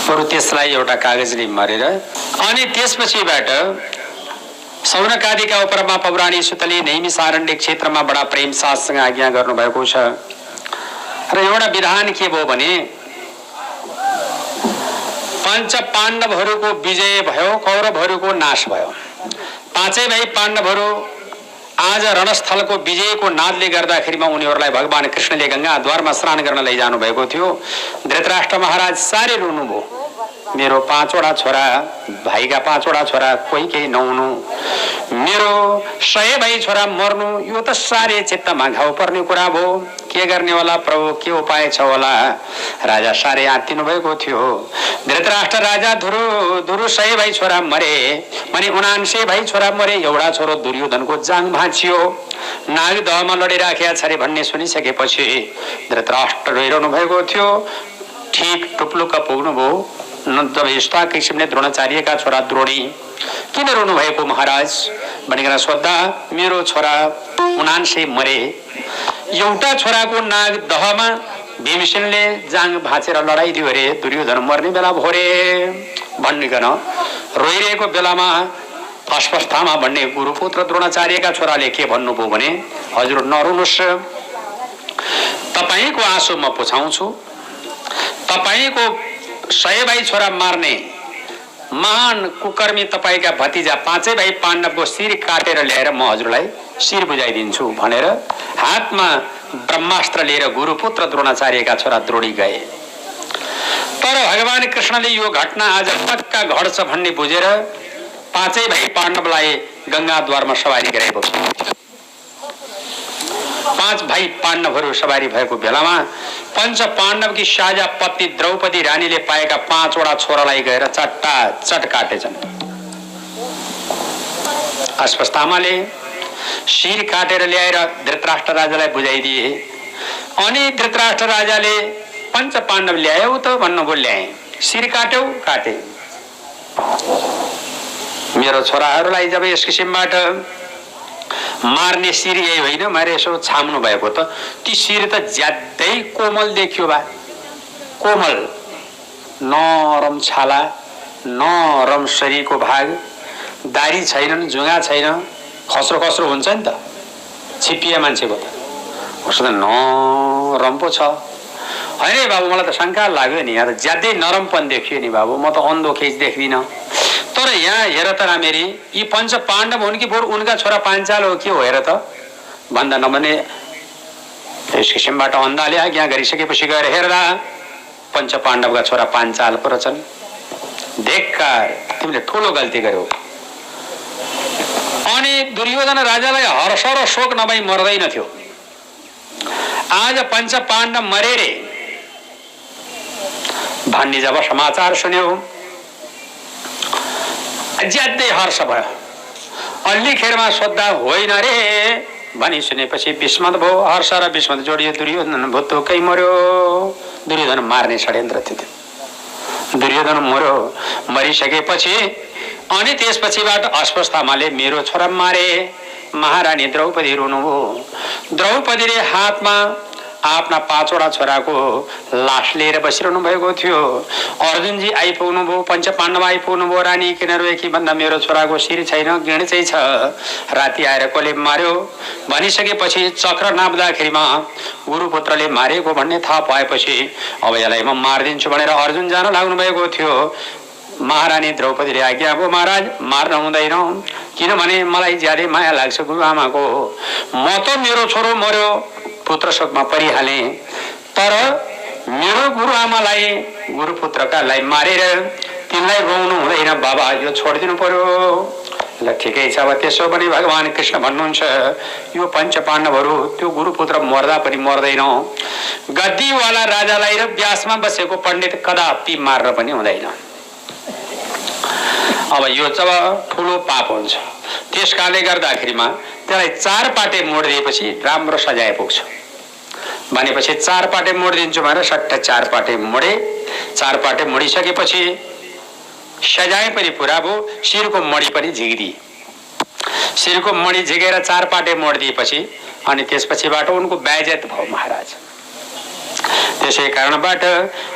बरु त्यसलाई एउटा कागजले मरेर अनि त्यसपछिबाट सौनकादिका उपरमा पौराणिक सुतले नैमी सारण्य क्षेत्रमा बडा प्रेम साथसँग आज्ञा गर्नुभएको छ। र एउटा विधान के भयो भने पंच पाण्डवहरूको विजय भयो, कौरवहरूको नाश भयो। 5 भाइ पाण्डवहरू आज रणस्थलको विजयको नादले गर्दाखेरिमा उनीहरूलाई भगवान कृष्णले गंगाद्वारमा स्नान गर्न लैजानु भएको थियो। धृतराष्ट्र महाराज साह्रै रुनुभयो, मेरो 5वटा छोरा, भाइका 5वटा छोरा कोही केही नहुनु, मेरो 100 भाइ छोरा मर्नु, यो त साह्रै चित्तमा घाउ पर्ने कुरा भयो। के गर्ने होला प्रभु, के उपाय छ होला? राजा साह्रै आत्तिनु भएको थियो। धृतराष्ट्र राजा धुरु 100 भाइ छोरा मरे, भने 79 भाइ छोरा मरे। एउटा छोरो दुर्योधनको जाङ भाँचियो, नागदहमा लडिराखेका छ रे भन्ने सुनिसकेपछि धृतराष्ट्र रोइरहनु भएको थियो। ठीक टुप्लुक्क पुग्नुभयो। जब यस्ता किसिमले द्रोणाचार्यका छोरा द्रोणी किन रोनु भएको महाराज भनिकन सोद्धा, मेरो छोरा 79 मरे, एउटा छोराको नाग दहमा भीमसेनले जाङ भाँचेर लडाइदियो अरे, दुर्योधन मर्ने बेला भयो रे भनिकन रोइरहेको बेलामा अस्वस्थामा भन्ने गुरुपुत्र द्रोणाचार्यका छोराले के भन्नुभयो भने, हजुर नरुनुहोस्, तपाईको आँसु म पुछाउँछु। तपाईको 100 भाइ छोरा मार्ने महान कुकर्मी तपाईका भतिजा 5 भाइ पाण्डवको शिर काटेर ल्याएर म हजुरलाई शिर बुझाइदिन्छु भनेर हातमा ब्रह्मास्त्र लिएर गुरुपुत्र द्रोणाचार्यका छोरा द्रोणी गए। तर भगवान कृष्णले यो घटना आज पक्का घट्छ भन्ने बुझेर 5 भाइ पाण्डवलाई गंगाद्वारमा सवारी गराएको छ। 5 भाइ पाण्डवहरू सवारी भएको बेलामा पंच पाण्डवकी साझा पत्नी द्रौपदी रानीले पाएका 5वटा छोरालाई गएर चट काटेछन्। अस्वस्थामाले शिर काटेर ल्याएर धृतराष्ट्र राजालाई बुझाइदिए। अनि धृतराष्ट्र राजाले पंच पाण्डव ल्यायौ त भन्नुभयो, ल्याए। शिर काट्यौ, काटे। मेरो छोराहरूलाई जब यस किसिमबाट मार्ने शिर यही होइन, मैले यसो छाम्नु भएको त ती शिर त ज्यादै कोमल देखियो बा, कोमल नरम छाला, नरम शरीरको भाग, दारी छैनन्, जुङ्गा छैन, खस्रो खस्रो हुन्छ नि त छिपिए मान्छेको त। उसो त नरम पो छ। होइन बाबु, मलाई त शङ्का लाग्यो नि, यहाँ त ज्यादै नरमपन देखियो नि बाबु, म त अन्धो खेच देख्दिनँ। तर यहाँ हेर त रामेरी, यी पञ्च पाण्डव हुन् कि बरु उनका छोरा पाञ्चाल हो के हो हेर त भन्दा नभने यस किसिमबाट अन्धाले आज्ञा गरिसकेपछि गएर हेर्दा पञ्च पाण्डवका छोरा पाञ्चाल पो रहेछन्। धिक्कार, तिमीले ठुलो गल्ती गर्यौ। अनि दुर्योधन राजालाई हर्ष र शोक नभई मर्दैन थियो। आज पञ्च पाण्डव मरे रे भन्ने जब समाचार सुन्यो ज्यादै हर्ष भयो। अल्लीखेरमा सोद्धा होइन रे भनी सुनेपछि विस्मत भयो। हर्ष र विस्मत जोडियो। दुर्योधन भुत्तुकै मर्यो। दुर्योधन मार्ने षड्यन्त्र थियो। दुर्योधन मर्यो। मरिसकेपछि अनि त्यसपछिबाट अश्वत्थामाले मेरो छोरा मारे। महारानी द्रौपदी रुनुभयो। द्रौपदीले हातमा आफ्ना 5 वटा छोराको लास लिएर बसिरहनु भएको थियो। अर्जुनजी आइपुग्नु भयो, पञ्च पाण्डव आइपुग्नु भयो। रानी किन रोएकी भन्दा मेरो छोराको शिर छैन, गिण चाहिँ छ। राति आएर कसले मार्यो भनिसकेपछि चक्र नाप्दाखेरिमा गुरुपुत्रले मारेको भन्ने थाहा पाएपछि अब यसलाई म मारिदिन्छु भनेर अर्जुन जान लाग्नु भएको थियो। महारानी द्रौपदीले आज्ञा भयो, महाराज मार्न हुँदैन, किनभने मलाई ज्यादै माया लाग्छ गुरुआमाको। म त मेरो छोरो मर्यो पुत्र शोकमा परिहाले, तर मेरो गुरुआमालाई गुरुपुत्रकालाई मारेर तिनलाई रोउनु हुँदैन बाबा, यो छोडिदिनु पर्यो। ल ठिकै छ, अब त्यसो पनि भगवान कृष्ण भन्नुहुन्छ यो पञ्च पाण्डवहरू त्यो गुरुपुत्र मर्दा पनि मर्दैन। गद्दीवाला राजालाई र व्यासमा बसेको पण्डित कदापि मार्न पनि हुँदैन। अब यो जब ठुलो पाप हुन्छ त्यस कारणले गर्दाखेरिमा त्यसलाई 4 पाटे मोडिदिएपछि राम्रो सजाय पुग्छ भनेपछि 4 पाटे मोडिदिन्छु भनेर सट्ट 4 पाटे मोडे। 4 पाटे मोडिसकेपछि सजाय पनि पुरा भयो। शिरको मणि पनि झिकिदिए। शिरको मणि झिकेर 4 पाटे मोडिदिएपछि अनि त्यसपछिबाट उनको बेइज्जत भयो महाराज। त्यसै कारणबाट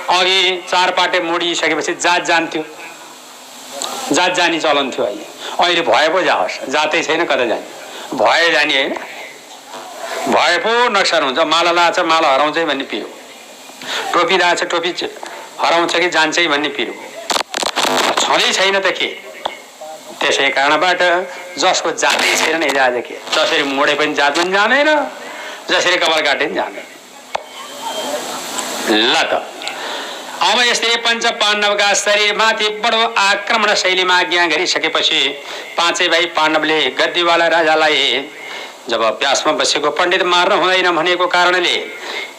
अघि 4 पाटे मोडिसकेपछि जात जान्थ्यो, जात जानी चलन थियो। अहिले भए पो जाओस्, जातै छैन कता जाने, भए जाने होइन, भए पो नक्सान हुन्छ। माला लाछ माला हराउँछ भन्ने पिरो, टोपी लाछ टोपी हराउँछ कि जान्छ भन्ने पिरो छँदै छैन त के। त्यसै कारणबाट जसको जातै छैन नि जाँदा के, जसरी मोडे पनि जात पनि जाँदैन, जसरी कपाल काटे पनि जाँदैन। ल त अब यसरी पञ्च पाण्डवका शरीरमाथि बडो आक्रमण शैलीमा आज्ञा गरिसकेपछि 5 भाइ पाण्डवले गद्दीवाला राजालाई जब व्यासमा बसेको पण्डित मार्न हुँदैन भनेको कारणले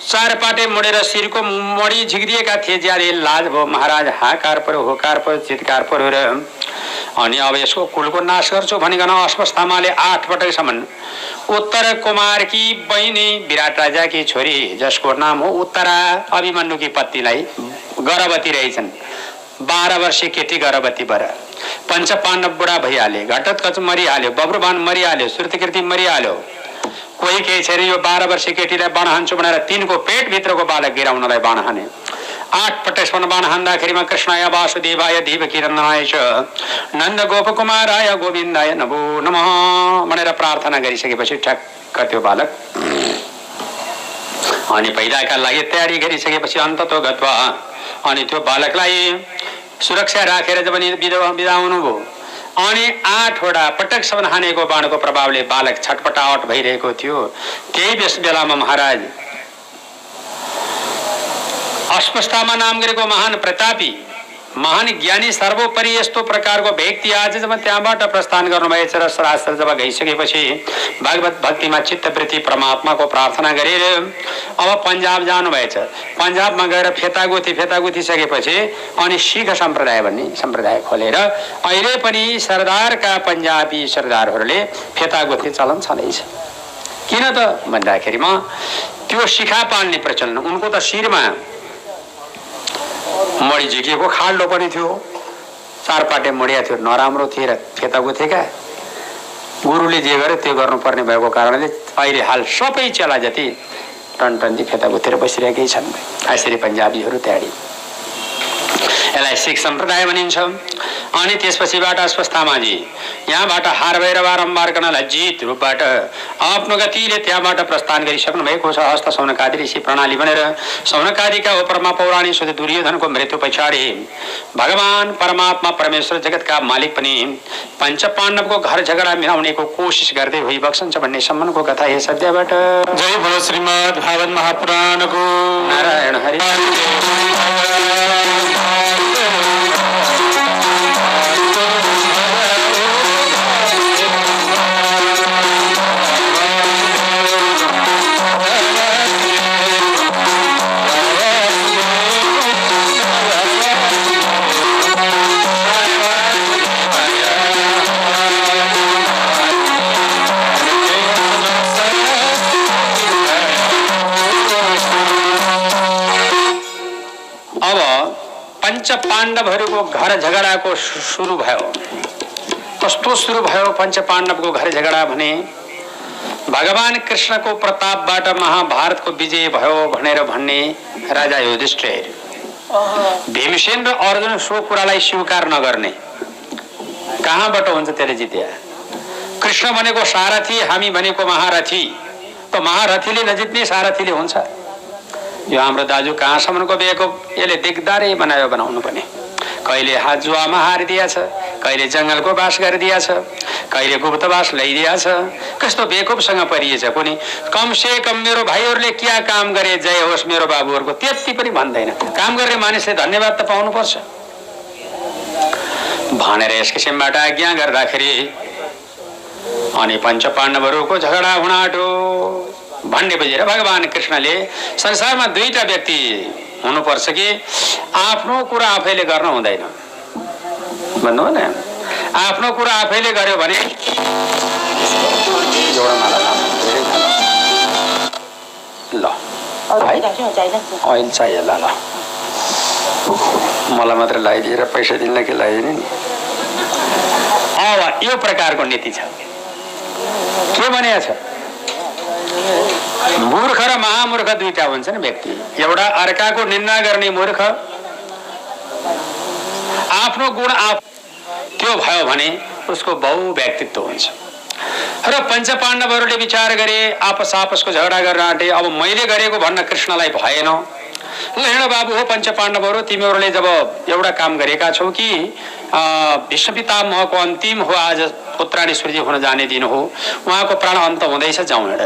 4 पाटे मोडेर शिरको मणि झिकिदिएका थिए। ज्यादै लाज भयो महाराज। हाकार पर्यो, होकार पर्यो, चितकार पर्यो र अनि अब यसको कुलको नाश गर्छु भनिकन अश्वत्थामाले 8 पटकसम्म उत्तर कुमारकी बहिनी विराट राजाकी छोरी जसको नाम हो उत्तरा, अभिमन्युकी पत्नीलाई गर्भवती रहेछन्। 12 वर्षीय केटी गर्भवती भएर पञ्च पाण्डव बुढा भइहाले, घटोत्कच मरिहाल्यो, बब्रुवान मरिहाल्यो, श्रुतिकीर्ति मरिहाल्यो। कोही केही छैन। यो 12 वर्षीय केटीलाई बाण हान्छु भनेर 3 को पेटभित्रको बालक गिराउनलाई बाण हाने। 8 पटकसम्म बाण हान्दाखेरिमा कृष्णाय वासुदेवाय देवकी नन्दनाय च नन्द गोप कुमाराय गोविन्दाय नमो नमः भनेर प्रार्थना गरिसकेपछि ठ्याक्क त्यो बालक अनि पैदाका लागि तयारी गरिसकेपछि अन्ततो गत्वा अनि त्यो बालकलाई सुरक्षा राखेर जब बिदा हुनुभयो अनि 8 वटा पटकसम्म हानेको बाणको प्रभावले बालक छटपटाहट भइरहेको थियो। त्यही बेलामा महाराज अश्वत्थामा नाम गरेको महान प्रतापी महान ज्ञानी सर्वोपरि यस्तो प्रकारको व्यक्ति आज जब त्यहाँबाट प्रस्थान गर्नुभएछ र शास्त्र जब गइसकेपछि भगवत भक्तिमा चित्तवृत्ति परमात्माको प्रार्थना गरेर अब पन्जाब जानुभएछ। पन्जाबमा गएर फेतागुथी सकेपछि अनि सिख सम्प्रदाय भन्ने सम्प्रदाय खोलेर अहिले पनि सरदारका पन्जाबी सरदारहरूले फेतागुथी चलन छँदैछ। किन त भन्दाखेरिमा त्यो शिखा पाल्ने प्रचलन उनको त शिरमा मणि झिकिएको खाल्डो पनि थियो, 4 पाटे मडिया थियो, नराम्रो थिए र फेतागुथेका गुरुले जे गरे त्यो गर्नुपर्ने भएको कारणले अहिले हाल सबै चेला जति टनटन्दी फेतागुथेर बसिरहेकै छन्। यसरी पन्जाबीहरू तयारी यसलाई सिख सम्प्रदाय भनिन्छ। अनि त्यसपछिबाट अस्वस्थामाजी यहाँबाट हार भएर बारम्बार गर्न लज्जित रूपबाट आफ्नो गतिले त्यहाँबाट प्रस्थान गरिसक्नु भएको छ। हस्त सौनकादि ऋषि प्रणाली भनेर सौनकादिका उपरमा पौराणिक शुद्ध दुर्योधनको मृत्यु पछाडि भगवान परमात्मा परमेश्वर जगतका मालिक पनि पञ्च पाण्डवको घर झगडा मिलाउनेको कोसिस गर्दै भइबक्सन्छ भन्ने सम्मको कथा यस अध्यायबाट। जय बोलो श्रीमद् भागवत महापुराणको। नारायण हरि। पंच पाण्डवहरूको घर झगडाको सुरु भयो। कस्तो सुरु भयो पंच पाण्डवको घर झगडा भने भगवान कृष्णको प्रतापबाट महाभारतको विजय भयो भनेर भन्ने राजा युधिष्ठिर भीमसेन र अर्जुन सो कुरालाई स्वीकार नगर्ने। कहाँबाट हुन्छ त्यसले जित्या? कृष्ण भनेको सारथी, हामी भनेको महारथी। त महारथीले नजित्ने सारथीले हुन्छ। यो हाम्रो दाजु कहाँसम्मको बेको यसले दिगदारै बनायो बनाउनु पनि। कहिले हात जुवामा हारिदिएछ, कहिले जङ्गलको बास गरिदिएछ, कहिले गुप्तवास ल्याइदिएछ। कस्तो बेकुबसँग परिएछ कुनै। कमसे कम मेरो भाइहरूले क्या काम गरे, जय होस् मेरो बाबुहरूको, त्यति पनि भन्दैन। काम गर्ने मानिसले धन्यवाद त पाउनुपर्छ भनेर यस किसिमबाट आज्ञा गर्दाखेरि अनि पञ्च पाण्डवहरूको झगडा हुन आँट्यो भन्ने बुझेर भगवान कृष्णले संसारमा दुईटा व्यक्ति हुनुपर्छ कि आफ्नो कुरा आफैले गर्न हुँदैन भन्नु भने। आफ्नो कुरा आफैले गर्यो भने ल अहिले चाहियो ल मलाई मात्र लगाइदिएर पैसा दिनलाई के लगाइदिने नि। अब यो प्रकारको नीति छ। के भनेको छ? मूर्ख र महामूर्ख दुईटा हुन्छन् व्यक्ति। एउटा अर्काको निन्दा गर्ने मूर्ख, आफ्नो गुण त्यो भयो भने उसको बहु व्यक्तित्व हुन्छ। र पञ्च पाण्डवहरूले विचार गरे, आपस आपसको झगडा गर्न आँटे। अब मैले गरेको भन्न कृष्णलाई भएन। ल हेर बाबु हो पञ्च पाण्डवहरू, तिमीहरूले जब एउटा काम गरेका छौ कि भीष्म पितामहको अन्तिम हो, आज उत्तरायणी सूर्य हुन जाने दिन हो, उहाँको प्राण अन्त हुँदैछ, जाउँ हेर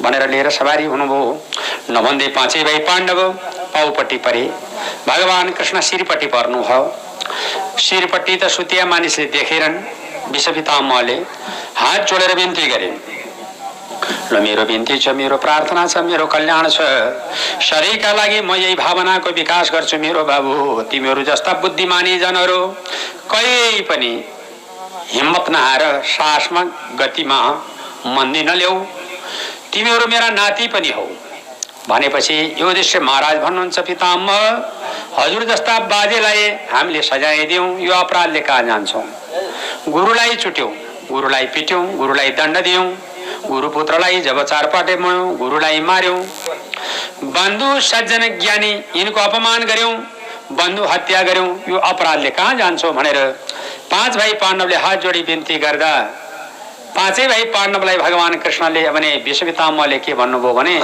भनेर लिएर सवारी हुनुभयो। नभन्दै पाँचै भाइ पाण्डव पाउपट्टि परे, भगवान कृष्ण शिरपट्टि पर्नुभयो। शिरपट्टि त सुतिया मानिसले देखेरन्। भीष्म पितामहले हात जोडेर बिन्ती गरे, ल मेरो बिन्ती छ, मेरो प्रार्थना छ, मेरो कल्याण छ, शरीरका लागि म यही भावनाको विकास गर्छु। मेरो बाबु तिमीहरू जस्ता बुद्धिमानी जनहरू कहीँ पनि हिम्मत नहार, साहसमा गतिमा मन्दी नल्याऊ, तिमीहरू मेरा नाति पनि हौ भनेपछि युधिष्ठिर महाराज भन्नुहुन्छ, पितामह हजुर जस्ता बाजेलाई हामीले सजाय दियौं, यो अपराधले कहाँ जान्छौं? गुरुलाई चुट्यौं, गुरुलाई पिट्यौं, गुरुलाई दण्ड दियौं, गुरुपुत्रलाई जब चारपाटे मोड्यौं, गुरुलाई मार्यौं, बन्धु सज्जन ज्ञानी यिनको अपमान गर्यौं, बन्धु हत्या गर्यौं, यो अपराधले कहाँ जान्छौं भनेर पाँच भाइ पाण्डवले हात जोडी बिन्ती गर्दा पाँचै भाइ पाण्डवलाई भगवान कृष्णले भने भीष्म पितामहले के भन्नुभयो भने,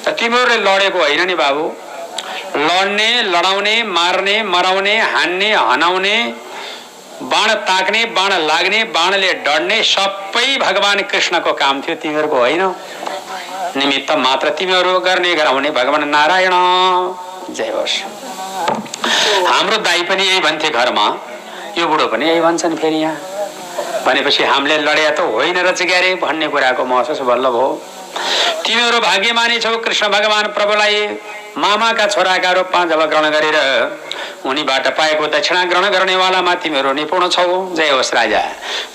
तिमीहरूले लडेको होइन नि बाबु, लड्ने, लडाउने, मार्ने, मराउने, हान्ने, हनाउने, बाण ताक्ने, बाण लाग्ने, बाणले डढ्ने सबै भगवान कृष्णको काम थियो, तिमीहरूको होइन। निमित्त मात्र तिमीहरू गर्ने गराउने भगवान नारायण जय होस्। हाम्रो दाई पनि यही भन्थे घरमा, यो बुढो पनि यही भन्छन् फेरि यहाँ भनेपछि हामीले लड्या त होइन रहेछ क्यारे भन्ने कुराको महसुस बल्ल भयो। तिमीहरू भाग्यमानी छौ, कृष्ण भगवान प्रभुलाई मामाका छोराका रूपमा जब ग्रहण गरेर उनीबाट पाएको दक्षिणा ग्रहण गर्नेवालामा तिमीहरू निपुण छौ, जय होस् राजा।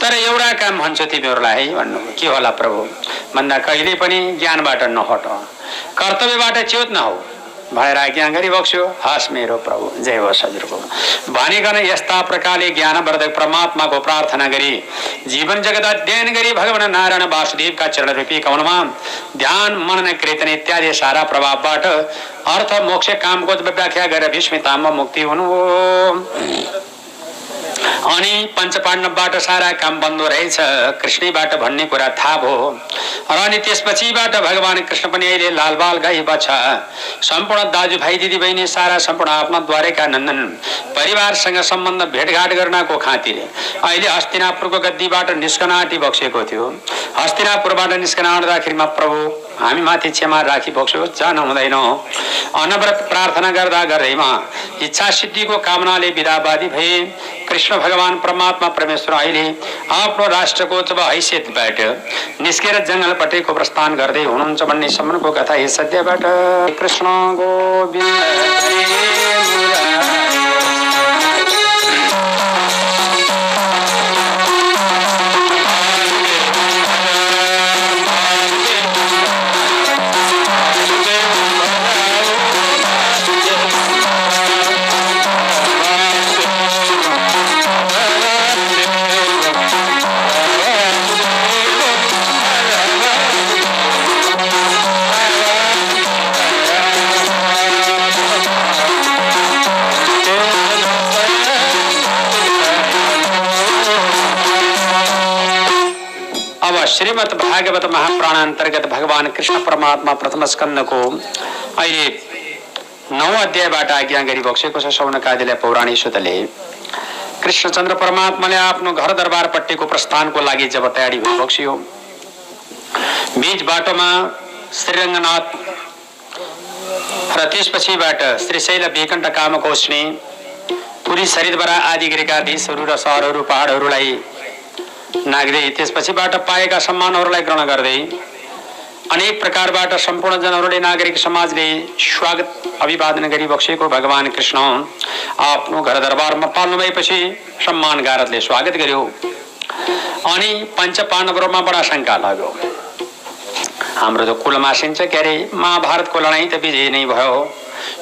तर एउटा काम भन्छु तिमीहरूलाई है भन्नु, के होला प्रभु भन्दा कहिले पनि ज्ञानबाट नहट, कर्तव्यबाट च्युत नहौ, भनेर आज्ञा गरिबक्स्यो। हस् मेरो प्रभु, जय होस् हजुरको भनिकन यस्ता प्रकारले ज्ञानवर्धक परमात्माको प्रार्थना गरी जीवन जगत अध्ययन गरी भगवान नारायण वासुदेवका चरण रूपी कमलमा ध्यान मनन कीर्तन इत्यादि सारा प्रभावबाट अर्थ मोक्ष कामको व्याख्या गरेर विस्मितामा मुक्ति हुनु हो। अनि पञ्चपाण्डवबाट सारा काम बन्द रहेछ कृष्णबाट भन्ने कुरा थाहा भयो। र अनि त्यसपछिबाट भगवान कृष्ण पनि अहिले लालबाल गाई बच्चा सम्पूर्ण दाजुभाइ दिदीबहिनी सारा सम्पूर्ण आफ्ना द्वारेका नन्दन परिवारसँग सम्बन्ध भेटघाट गर्नको खातिर अहिले हस्तिनापुरको गद्दीबाट निस्कन आँटी बक्सेको थियो। हस्तिनापुरबाट निस्कन आउँदाखेरिमा प्रभु हामी माथि क्षमा राखी बक्स्यो, जान हुँदैन। अनवरत प्रार्थना गर्दा गर्दैमा इच्छा सिद्धिको कामनाले विदावादी भए। कृष्ण भगवान परमात्मा परमेश्वर अहिले आफ्नो राष्ट्रको जब हैसियतबाट निस्केर जङ्गलपट्टिको प्रस्थान गर्दै हुनुहुन्छ भन्ने सम्मको कथा यस सत्यबाट कृष्ण गोविन्द श्रीमद् भागवत महापुराण अंतर्गत भगवान कृष्ण परमात्मा प्रथम स्कंदको अहिले 9 अध्यायबाट आज्ञा गरिबक्सेको छ। शौनकादिलाई पौराणिक सूत्रले कृष्णचन्द्र परमात्माले आफ्नो घर दरबारपट्टिको प्रस्थानको लागि जब तयारी भइबक्सियो, बीच बाटोमा श्रीरङ्गनाथ र त्यसपछिबाट श्रीशैल विकण्ठ कामकोष्णी पुरी सरिद्वारा आदि गरेका देशहरू र सहरहरू पहाडहरूलाई नाग्दै त्यसपछिबाट पाएका सम्मानहरूलाई ग्रहण गर्दै अनेक प्रकारबाट सम्पूर्ण जनहरूले नागरिक समाजले स्वागत अभिवादन गरिबक्सेको भगवान कृष्ण आफ्नो घर दरबारमा पाल्नु भएपछि सम्मान गारतले स्वागत गर्यो। अनि पञ्च पाण्डवहरूमा बडा शङ्का लाग्यो, हाम्रो त कुल मासिन्छ के अरे, महाभारतको लडाईँ त विजय नै भयो,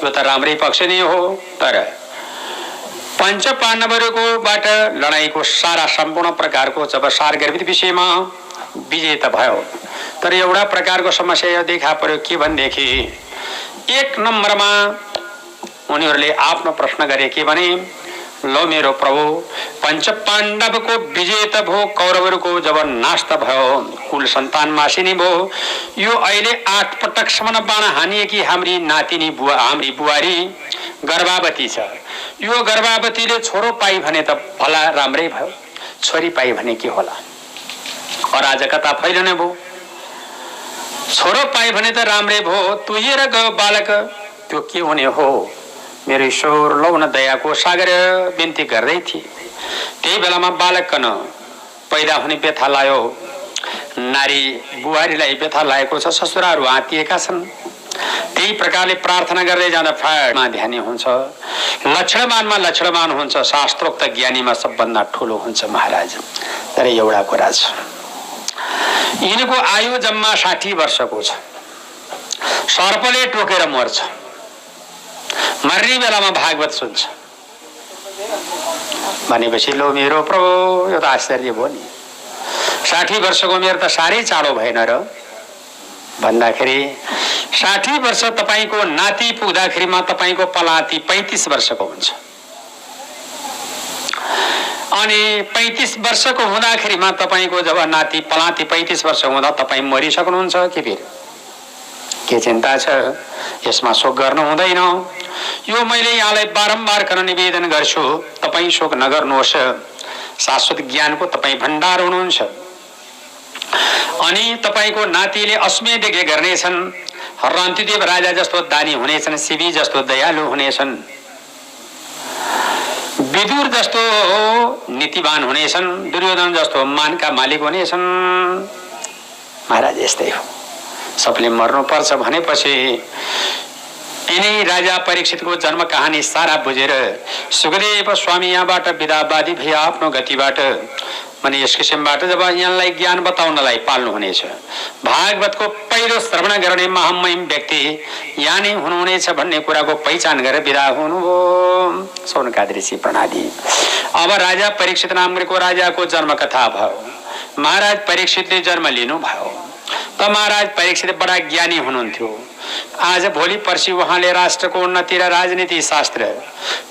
यो त राम्रै पक्ष नै हो। तर पञ्च पाण्डवहरूकोबाट लडाईँको सारा सम्पूर्ण प्रकारको जब सारगर्भित विषयमा विजय त भयो, तर एउटा प्रकारको समस्या देखा पर्यो के भनेदेखि एक नम्बरमा उनीहरूले आफ्नो प्रश्न गरे के भने, लो मेरो प्रभु पञ्च पाण्डवको विजय त भयो, कौरवहरूको जब नाश त भयो, कुल सन्तान मासिनी भयो, यो अहिले 8 पटकसम्म बाण हानिएकी हाम्री नातिनी हाम्री बुहारी गर्भावती छ। यो गर्भावतीले छोरो पाई भने त भला राम्रै भयो, छोरी पाई भने के होला, अराजकता फैलिने भयो। छोरो पाई भने त राम्रै भयो, तुहिएर गयो बालक, त्यो के हुने हो। मेरो ईश्वर लौ न दयाको सागर बिन्ती गर्दै थिए। त्यही बेलामा बालक कन पैदा हुने व्यथा लायो, नारी बुहारीलाई व्यथा लागेको छ, ससुराहरू आँतिएका छन्। त्यही प्रकारले प्रार्थना गर्दै जाँदा फाडमा ध्यानी हुन्छ, लक्षणमानमा लक्षणमान हुन्छ, शास्त्रोक्त ज्ञानीमा सबभन्दा ठुलो हुन्छ महाराज। तर एउटा कुरा छ, यिनको आयु जम्मा 60 वर्षको छ। सर्पले टोकेर मर्छ, मर्ने बेलामा भागवत सुन्छ भनेपछि लो मेरो प्रभु यो त आश्चर्य भयो नि। 60 वर्षको उमेर त साह्रै चाँडो भएन र भन्दाखेरि 60 वर्ष तपाईको नाति पुग्दाखेरिमा तपाईको पलाती 35 वर्षको हुन्छ। अनि 35 वर्षको हुँदाखेरिमा तपाईको जब नाति पलाती 35 वर्ष हुँदा तपाई मरिसक्नुहुन्छ के फेरि के चिन्ता छ, यसमा शोक गर्नु हुँदैन। यो मैले यहाँलाई बारम्बार गर्न निवेदन गर्छु, तपाई शोक नगर्नुहोस्, शाश्वत ज्ञानको तपाई भण्डार हुनुहुन्छ। अनि तपाईको नातिले अस्मेध यज्ञ गर्नेछन्, रन्तिदेव राजा जस्तो दानी हुनेछन्, शिवी जस्तो दयालु हुनेछन्, विदुर जस्तो नीतिवान हुनेछन्, दुर्योधन जस्तो मानका मालिक हुनेछन्। महाराज यस्तै हो, सबले मर्नुपर्छ भनेपछि यिनै राजा परीक्षितको जन्म कहानी सारा बुझेर सुखदेव स्वामी यहाँबाट विदावादी भए आफ्नो गतिबाट भने यस किसिमबाट जब यहाँलाई ज्ञान बताउनलाई पाल्नुहुनेछ, भागवतको पहिलो श्रवण गर्ने महामहिम व्यक्ति यहाँ नै हुनुहुनेछ भन्ने कुराको पहिचान गरेर विदा हुनुभयो। सौनकादि ऋषि प्रणाली। अब राजा परीक्षित नामको राजाको जन्म कथा भयो। महाराज परीक्षितले जन्म लिनुभयो। त महाराज परीक्षित बडा ज्ञानी हुनुहुन्थ्यो। आज भोलि पर्सि उहाँले राष्ट्रको उन्नति र राजनीति शास्त्र,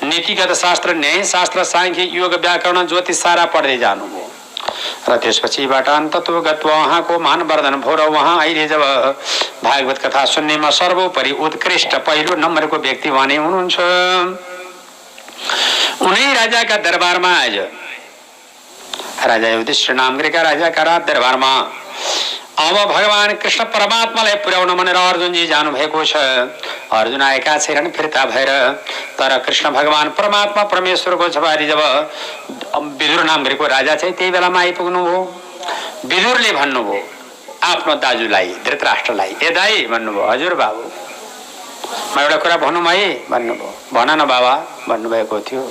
नीतिगत शास्त्र, न्याय शास्त्र, सांख्य, योग, व्याकरण, ज्योतिष सारा पढ्दै जानुभयो र त्यसपछिबाट अन्तत्वगत उहाँको मानवर्धन भयो र उहाँ अहिले जब भागवत कथा सुन्नेमा सर्वोपरि उत्कृष्ट पहिलो नम्बरको व्यक्ति उहाँ नै हुनुहुन्छ। उनै राजाका दरबारमा आज राजा युधिष्ठिर नामका राजाका राज दरबारमा अब भगवान कृष्ण परमात्मालाई पुर्याउन भनेर अर्जुनजी जानु भएको छ। अर्जुन आएका छैनन् फिर्ता भएर। तर कृष्ण भगवान परमात्मा परमेश्वरको छबारी जब विदुर नामको राजा चाहिँ त्यही बेलामा आइपुग्नु भयो। विदुरले भन्नुभयो आफ्नो दाजुलाई धृतराष्ट्रलाई, ए दाइ भन्नुभयो, हजुर बाबु म एउटा कुरा भनौँ है भन्नुभयो। भन न बाबा भन्नुभएको थियो।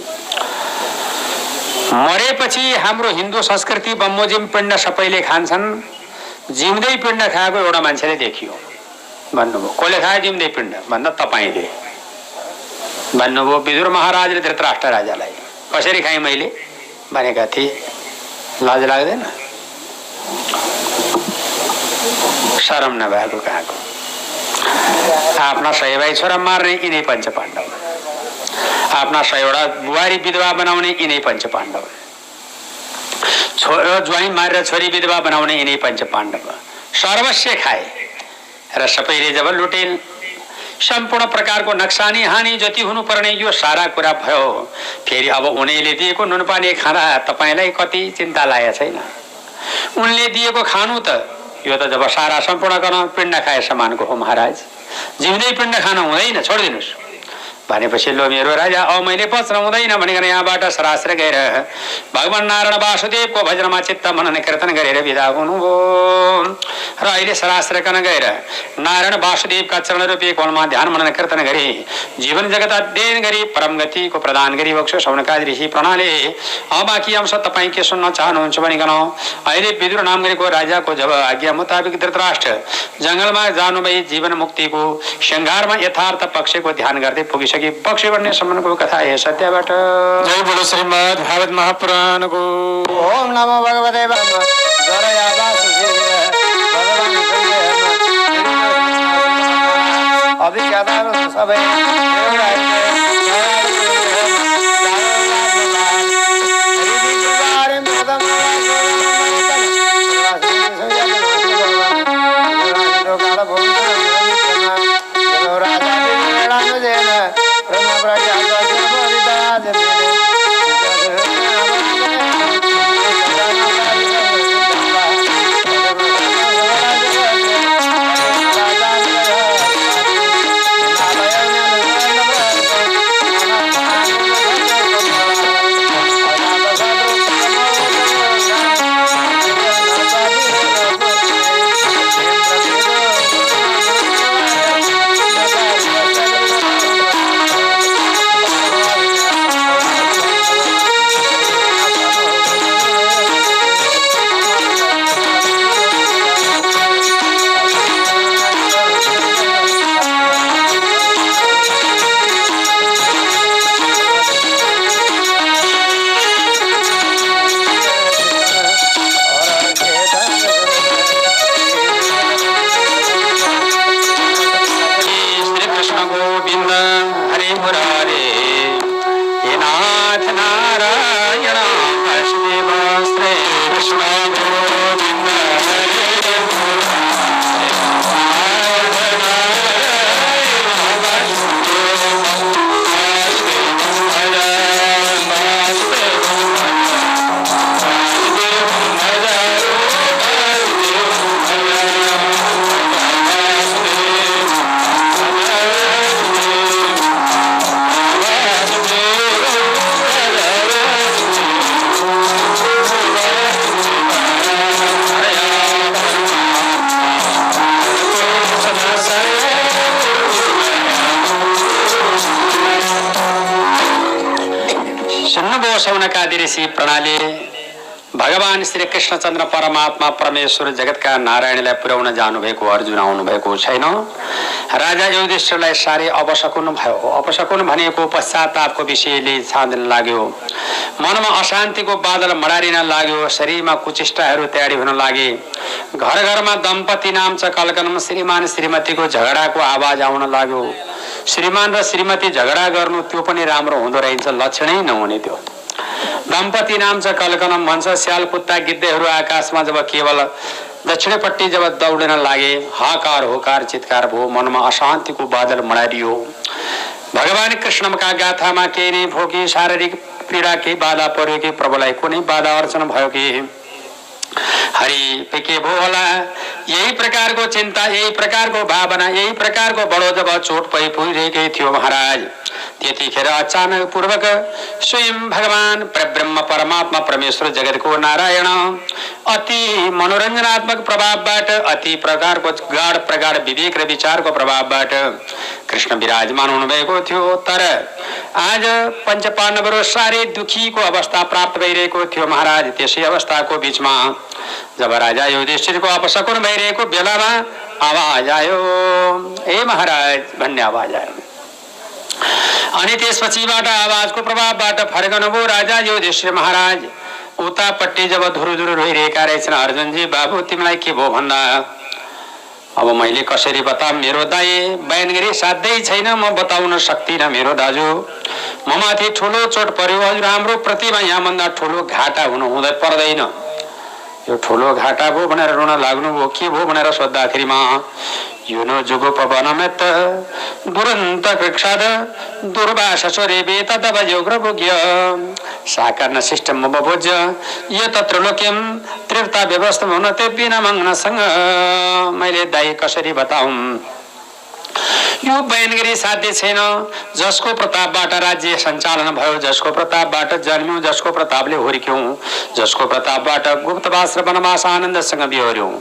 मरेपछि हाम्रो हिन्दू संस्कृति बमोजिम पिण्ड सबैले खान्छन्, जिउँदै पिण्ड खाएको एउटा मान्छेले देखियो भन्नुभयो। कसले खायो जिउँदै पिण्ड भन्दा तपाईँले भन्नुभयो। विदुर महाराजले धृतराष्ट्र राजालाई कसरी खाएँ मैले भनेका थिए। लाज लाग्दैन? शरम नभएको कहाँको। आफ्ना 100 भाइ छोरा मार्ने यिनै पञ्च पाण्डव, आफ्ना 100वटा बुहारी विधवा बनाउने यिनै पञ्च पाण्डव, ज्वाइँ मारेर छोरी विधवा बनाउने यिनै पञ्च पाण्डव सर्वस्व खाए र सबैले जब लुटेल। सम्पूर्ण प्रकारको नक्सानी हानि जति हुनुपर्ने यो सारा कुरा भयो। फेरि अब उनीले दिएको नुनपानी खाँदा तपाईँलाई कति चिन्ता लागेको छैन? उनले दिएको खानु त यो त जब सारा सम्पूर्ण गर्न पिण्ड खाए समानको हो महाराज। जिउँदै पिण्ड खान हुँदैन, छोडिदिनुहोस् भनेपछि लो मेरो राजा अब मैले बच्न हुँदैन भनेर यहाँबाट सरास्र गएर भगवान नारायण वासुदेवको भजनमा चित्त मनन कीर्तन गरेर विदा हुनुभयो। र अहिले सरास्र कन गएर नारायण वासुदेवका चरण रूपी कोलमा ध्यान मनन कीर्तन गरी जीवन जगत अध्ययन गरी परम गतिको प्रदान गरी बक्सो सौनकादि ऋषि प्रणाली। अब बाँकी अंश तपाईँ के सुन्न चाहनुहुन्छ भनिकन अहिले विदुर नामको राजाको जब आज्ञा मुताबिक धृतराष्ट्र जङ्गलमा जानुभई जीवन मुक्तिको श्रृङ्गारमा यथार्थ पक्षको ध्यान गर्दै पुगिसके पक्ष बन्ने सम्मको कथा है सत्यबाट। जय बोलो श्रीमद् भागवत महापुराण को। ओम नमो भगवते सौनकादि ऋषि प्रणाली भगवान श्री कृष्णचन्द्र परमात्मा परमेश्वर जगतका नारायणलाई पुर्याउन जानुभएको अर्जुन आउनुभएको छैन। राजा युधिष्ठिरलाई साह्रै अपशकुन भयो। अपशकुन भनेको पश्चातापको विषयले छाँदिन लाग्यो, मनमा अशान्तिको बादल मडारिन लाग्यो, शरीरमा कुचेष्टाहरू तयारी हुन लागे। घर घरमा दम्पति नाम छ कलकनमा श्रीमान श्रीमतीको झगडाको आवाज आउन लाग्यो। श्रीमान र श्रीमती झगडा गर्नु त्यो पनि राम्रो हुँदो रहेछ, लक्षणै नहुने त्यो। दम्पति नाम छ कलकनम भन्छ। स्याल कुत्ता गिद्धहरू आकाशमा जब केवल दक्षिणपट्टि जब दौडिन लागे, हाकार होकार चित्कार भयो, मनमा अशान्तिको बादल मडारियो। भगवान कृष्णका गाथामा केही नै भयो कि शारीरिक पीडा केही बाधा पर्यो कि प्रभुलाई कुनै बाधा अर्चन भयो कि हरि के भो होला। यही प्रकारको चिन्ता, यही प्रकारको भावना, यही प्रकारको बडो जब चोट पुगिरहेकै थियो महाराज, त्यतिखेर अचानक पूर्वक स्वयं भगवान परब्रह्म परमात्मा परमेश्वर जगतको नारायण अति मनोरञ्जनात्मक प्रभावबाट, अति प्रकारको गाढ प्रगाढ विवेक र विचारको प्रभावबाट कृष्ण विराजमान हुनुभएको थियो। तर आज पञ्चपाण्डवहरू साह्रै दुखीको अवस्था प्राप्त भइरहेको थियो महाराज। त्यसै अवस्थाको बीचमा जब राजा युधिष्ठिरको अपशकुन भइरहेको बेलामा आवाज आयो, ए महाराज भन्ने आवाज आयो। अनि त्यसपछिबाट आवाजको प्रभावबाट फर्कनुभयो राजा युधिष्ठिर महाराज। उतापट्टि जब धुरुधुरु रोइरहेका रहेछन्, अर्जुनजी बाबु तिमीलाई के भयो भन्दा, अब मैले कसरी बताऊँ, मेरो दाइ बयान गरी साध्यै छैन, म बताउन सक्दिनँ मेरो दाजु, म माथि ठुलो चोट पर्यो। हजुर हाम्रो प्रतिमा यहाँभन्दा ठुलो घाटा हुनु हुँदै पर्दैन, यो ठुलो घाटा भयो भनेर रुन लाग्नुभयो। के भयो भनेर सोद्धाखेरिमा युनो जुगोपवनमेत दुरन्त कृक्षाद दुर्वाससुरेवे तदवयोग्रभोग्य साकर्ण सिस्टम बभोज्य ये तत्र लोक्यम तृप्ता व्यवस्था हुन ते बिना मग्नसँग। मैले दाइ कसरी बताऊँ, यो बयान गरी साध्य छैन। जसको प्रतापबाट राज्य सञ्चालन भयो, जसको प्रतापबाट जन्म्यौं, जसको प्रतापले हुर्क्यौं, जसको प्रतापबाट गुप्तवास र वनवास आनन्दसँग बिहोर्यौं,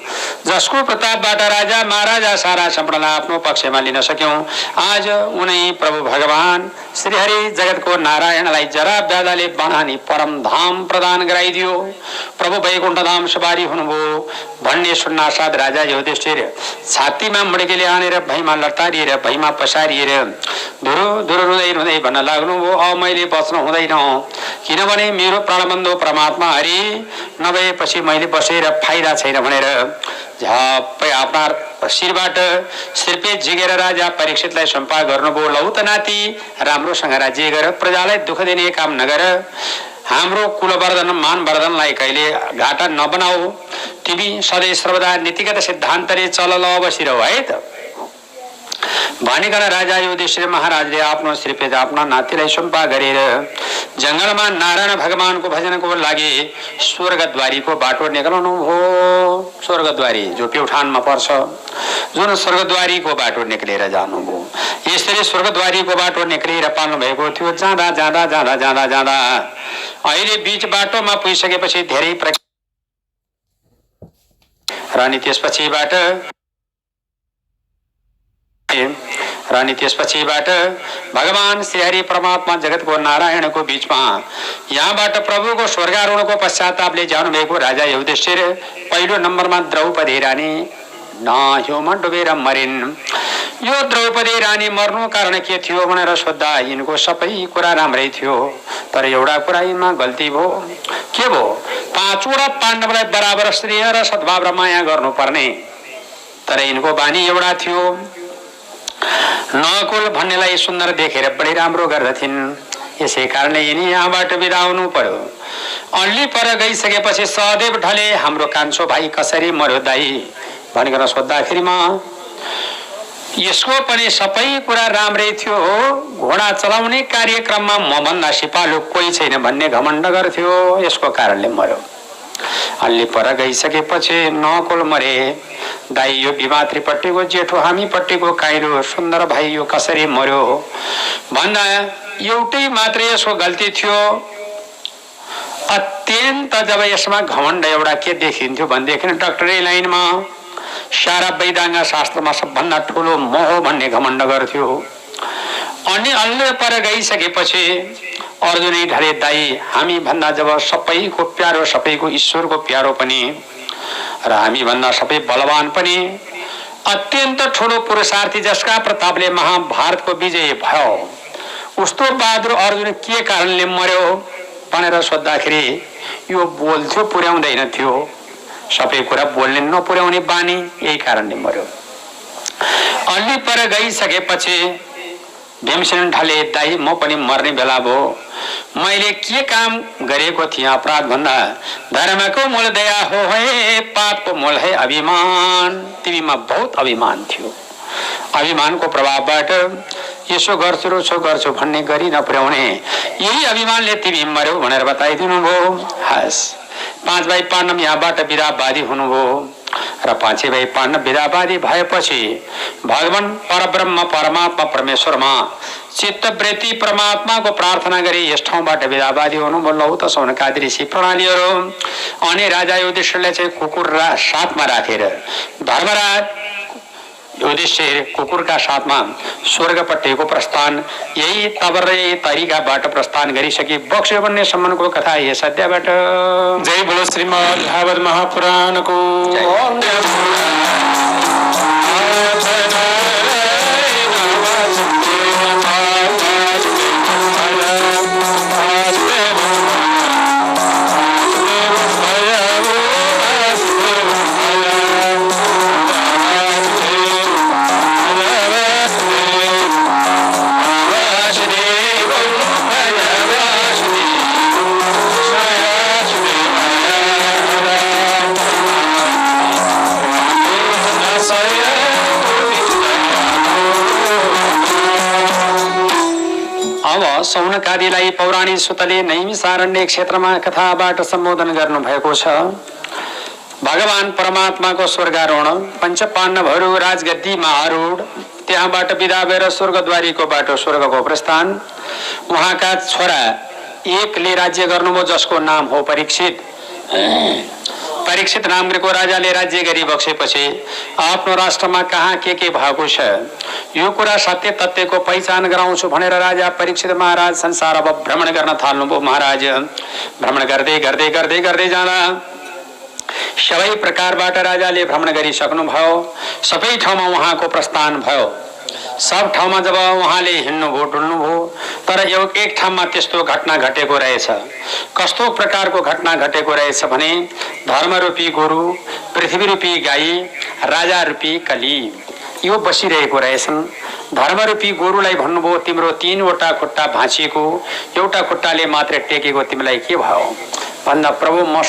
जसको प्रतापबाट राजा महाराजा सारा सम्पूर्णलाई आफ्नो पक्षमा लिन सक्यौं, आज उनै प्रभु भगवान श्रीहरि जगतको नारायणलाई जरा व्याधाले बनानी परम धाम प्रदान गराइदियो। प्रभु वैकुण्ठ धाम सवारी हुनुभयो भन्ने सुन्नासाथ राजा युधिष्ठिर छातीमा मुड्केले हानेर भैमा लटारिएर भैमा पसारिएर धुरु धुरु रुँदै रुँदै भन्न लाग्नुभयो, अब मैले बच्नु हुँदैन, किनभने मेरो प्राणबन्धु परमात्मा हरि नभएपछि मैले बसेर फाइदा छैन भनेर झप्पै आफ्ना शिरबाट शिरपेट झिकेर राजा परीक्षितलाई सम्पाद गर्नुभयो। लौ त नाति, राम्रोसँग राज्य गर, प्रजालाई दुःख दिने काम नगर, हाम्रो कुलवर्धन मानवर्धनलाई कहिले घाटा नबनाऊ, तिमी सधैँ सर्वदा नीतिगत सिद्धान्तले चल ल बसिरह है त भनिकन राजा युधिष्ठिर महाराजले आफ्नो श्रीपेज आफ्ना नातिलाई सुम्पा गरेर जंगलमा नारायण भगवानको भजनको लागि स्वर्गद्वारीको बाटो निकाल्नु हो। स्वर्गद्वारी जो प्युठानमा पर्छ, जुन स्वर्गद्वारीको बाटो निक्लेर जानुभयो। यसरी स्वर्गद्वारीको बाटो निक्लेर पाल्नु भएको थियो। जाँदा जाँदा जाँदा जाँदा जाँदा अहिले बीच बाटोमा पुगिसकेपछि धेरै रानी त्यसपछिबाट भगवान श्रीहरि परमात्मा जगतको नारायणको बीचमा यहाँबाट प्रभुको स्वर्गारोहणको पश्चातापले जानुभएको राजा युधिष्ठिर पहिलो नम्बरमा द्रौपदी रानी नहिउमा डुबेर मरिन्। यो द्रौपदी रानी मर्नु कारण के थियो भनेर सोद्धा यिनको सबै कुरा राम्रै थियो, तर एउटा कुरा यिनमा गल्ती भयो। के भयो? पाँचवटा पाण्डवलाई बराबर स्नेह र सद्भाव र माया गर्नुपर्ने, तर यिनको बानी एउटा थियो, नकुल भन्नेलाई सुन्दर देखेर बढी राम्रो गर्दथिन्। यसै कारणले यिनी यहाँबाट बिदा हुनु पर्यो। अल्ली पर गइसकेपछि सहदेव ढले हाम्रो कान्छो भाइ कसरी मर्यो दाइ भनिकन सोद्धाखेरिमा यसको पनि सबै कुरा राम्रै थियो। घोडा चलाउने कार्यक्रममा मभन्दा सिपालु कोही छैन भन्ने घमण्ड गर्थ्यो, यसको कारणले मर्यो। अल्ली पर गइसकेपछि नकुल मरे। दाइ यो विमातृपट्टिको जेठो हामीपट्टिको काइलो सुन्दर भाइ यो कसरी मर्यो भन्दा एउटै मात्रै यसको गल्ती थियो। अत्यन्त जब यसमा घमण्ड एउटा के देखिन्थ्यो भनेदेखि डक्टरी लाइनमा सारा वैदाङ्ग शास्त्रमा सबभन्दा ठुलो मोह भन्ने घमण्ड गर्थ्यो। अनि अल्ले पर गइसकेपछि अर्जुनले ढले दाई हामी भन्दा जब सबैको प्यारो सबैको ईश्वरको प्यारो पनि र हामी भन्दा सबै बलवान पनि अत्यन्त ठुलो पुरुषार्थी जसका प्रतापले महाभारतको विजय भयो उस्तो बहादुर अर्जुन के कारणले मर्यो भनेर सोद्धाखेरि यो बोल्थ्यो पुर्याउँदैन थियो सबै कुरा बोल्ने नपुर्याउने बानी यही कारणले मर्यो। अलि पर गइसकेपछि भीमसेन ढले दाई म पनि मर्ने बेला भयो मैले के काम गरेको थिएँ अपराध भन्दा धर्मको मूल दया हो है पापको मूल है अभिमान तिमीमा बहुत अभिमान थियो अभिमानको प्रभावबाट यसो गर्छु भन्ने गरी नपुर्याउने यही अभिमानले तिमी मर्यौ भनेर बताइदिनु भयो। हस् 5 भाइ पाण्डव यहाँबाट विदावादी हुनुभयो र 5 भाइ पाण्डव विदावादी भएपछि भगवान परब्रह्म परमात्मा परमेश्वरमा चित्तवृत्ति परमात्माको प्रार्थना गरी यस ठाउँबाट विदावादी हुनुभयो। लौ त सौनकादि ऋषि प्रणालीहरू अनि राजा युधिष्ठिरले चाहिँ कुकुर साथमा राखेर धर्मराज युधिष्ठिर कुकुरका साथमा स्वर्गपट्टिको प्रस्थान यही तबर यही तरिकाबाट प्रस्थान गरिसके बक्स्यो भन्ने सम्मको कथा यस अध्यायबाट। जय बोलो श्रीमद् भागवत महापुराणको सौनकादिलाई पौराणिक सुतले नैमिषारण्य क्षेत्रमा कथाबाट सम्बोधन गर्नु भएको छ। भगवान परमात्माको स्वर्गारोहण पंच पाण्डवहरू राजगद्दीमा आरूढ त्यहाँबाट विदा भएर स्वर्गद्वारीको बाटो स्वर्गको प्रस्थान उहाँका छोरा एकले राज्य गर्नुभयो जसको नाम हो परीक्षित। परीक्षित नामको राजाले राज्य गरी बक्सेपछि आफ्नो राष्ट्रमा कहाँ के भएको छ यो कुरा सत्य तथ्यको पहिचान गराउँछु भनेर राजा परीक्षित महाराज संसार अब भ्रमण गर्न थाल्नुभयो। महाराज भ्रमण गर्दै गर्दै गर्दै गर्दै जाँदा सबै प्रकारबाट राजाले भ्रमण गरिसक्नुभयो सबै ठाउँमा उहाँको प्रस्थान भयो। सब ठाउँमा जब उहाँले हिँड्नुभयो डुल्नुभयो तर एक ठाउँमा त्यस्तो घटना घटेको रहेछ। कस्तो प्रकारको घटना घटेको रहेछ भने धर्मरूपी गोरु पृथ्वी रूपी गाई राजा रूपी कली यो बसिरहेको रहेछन्। धर्मरूपी गोरुलाई भन्नुभयो तिम्रो 3वटा खुट्टा भाँचिएको एउटा खुट्टाले मात्रै टेकेको तिमीलाई के भयो भन्दा प्रभु म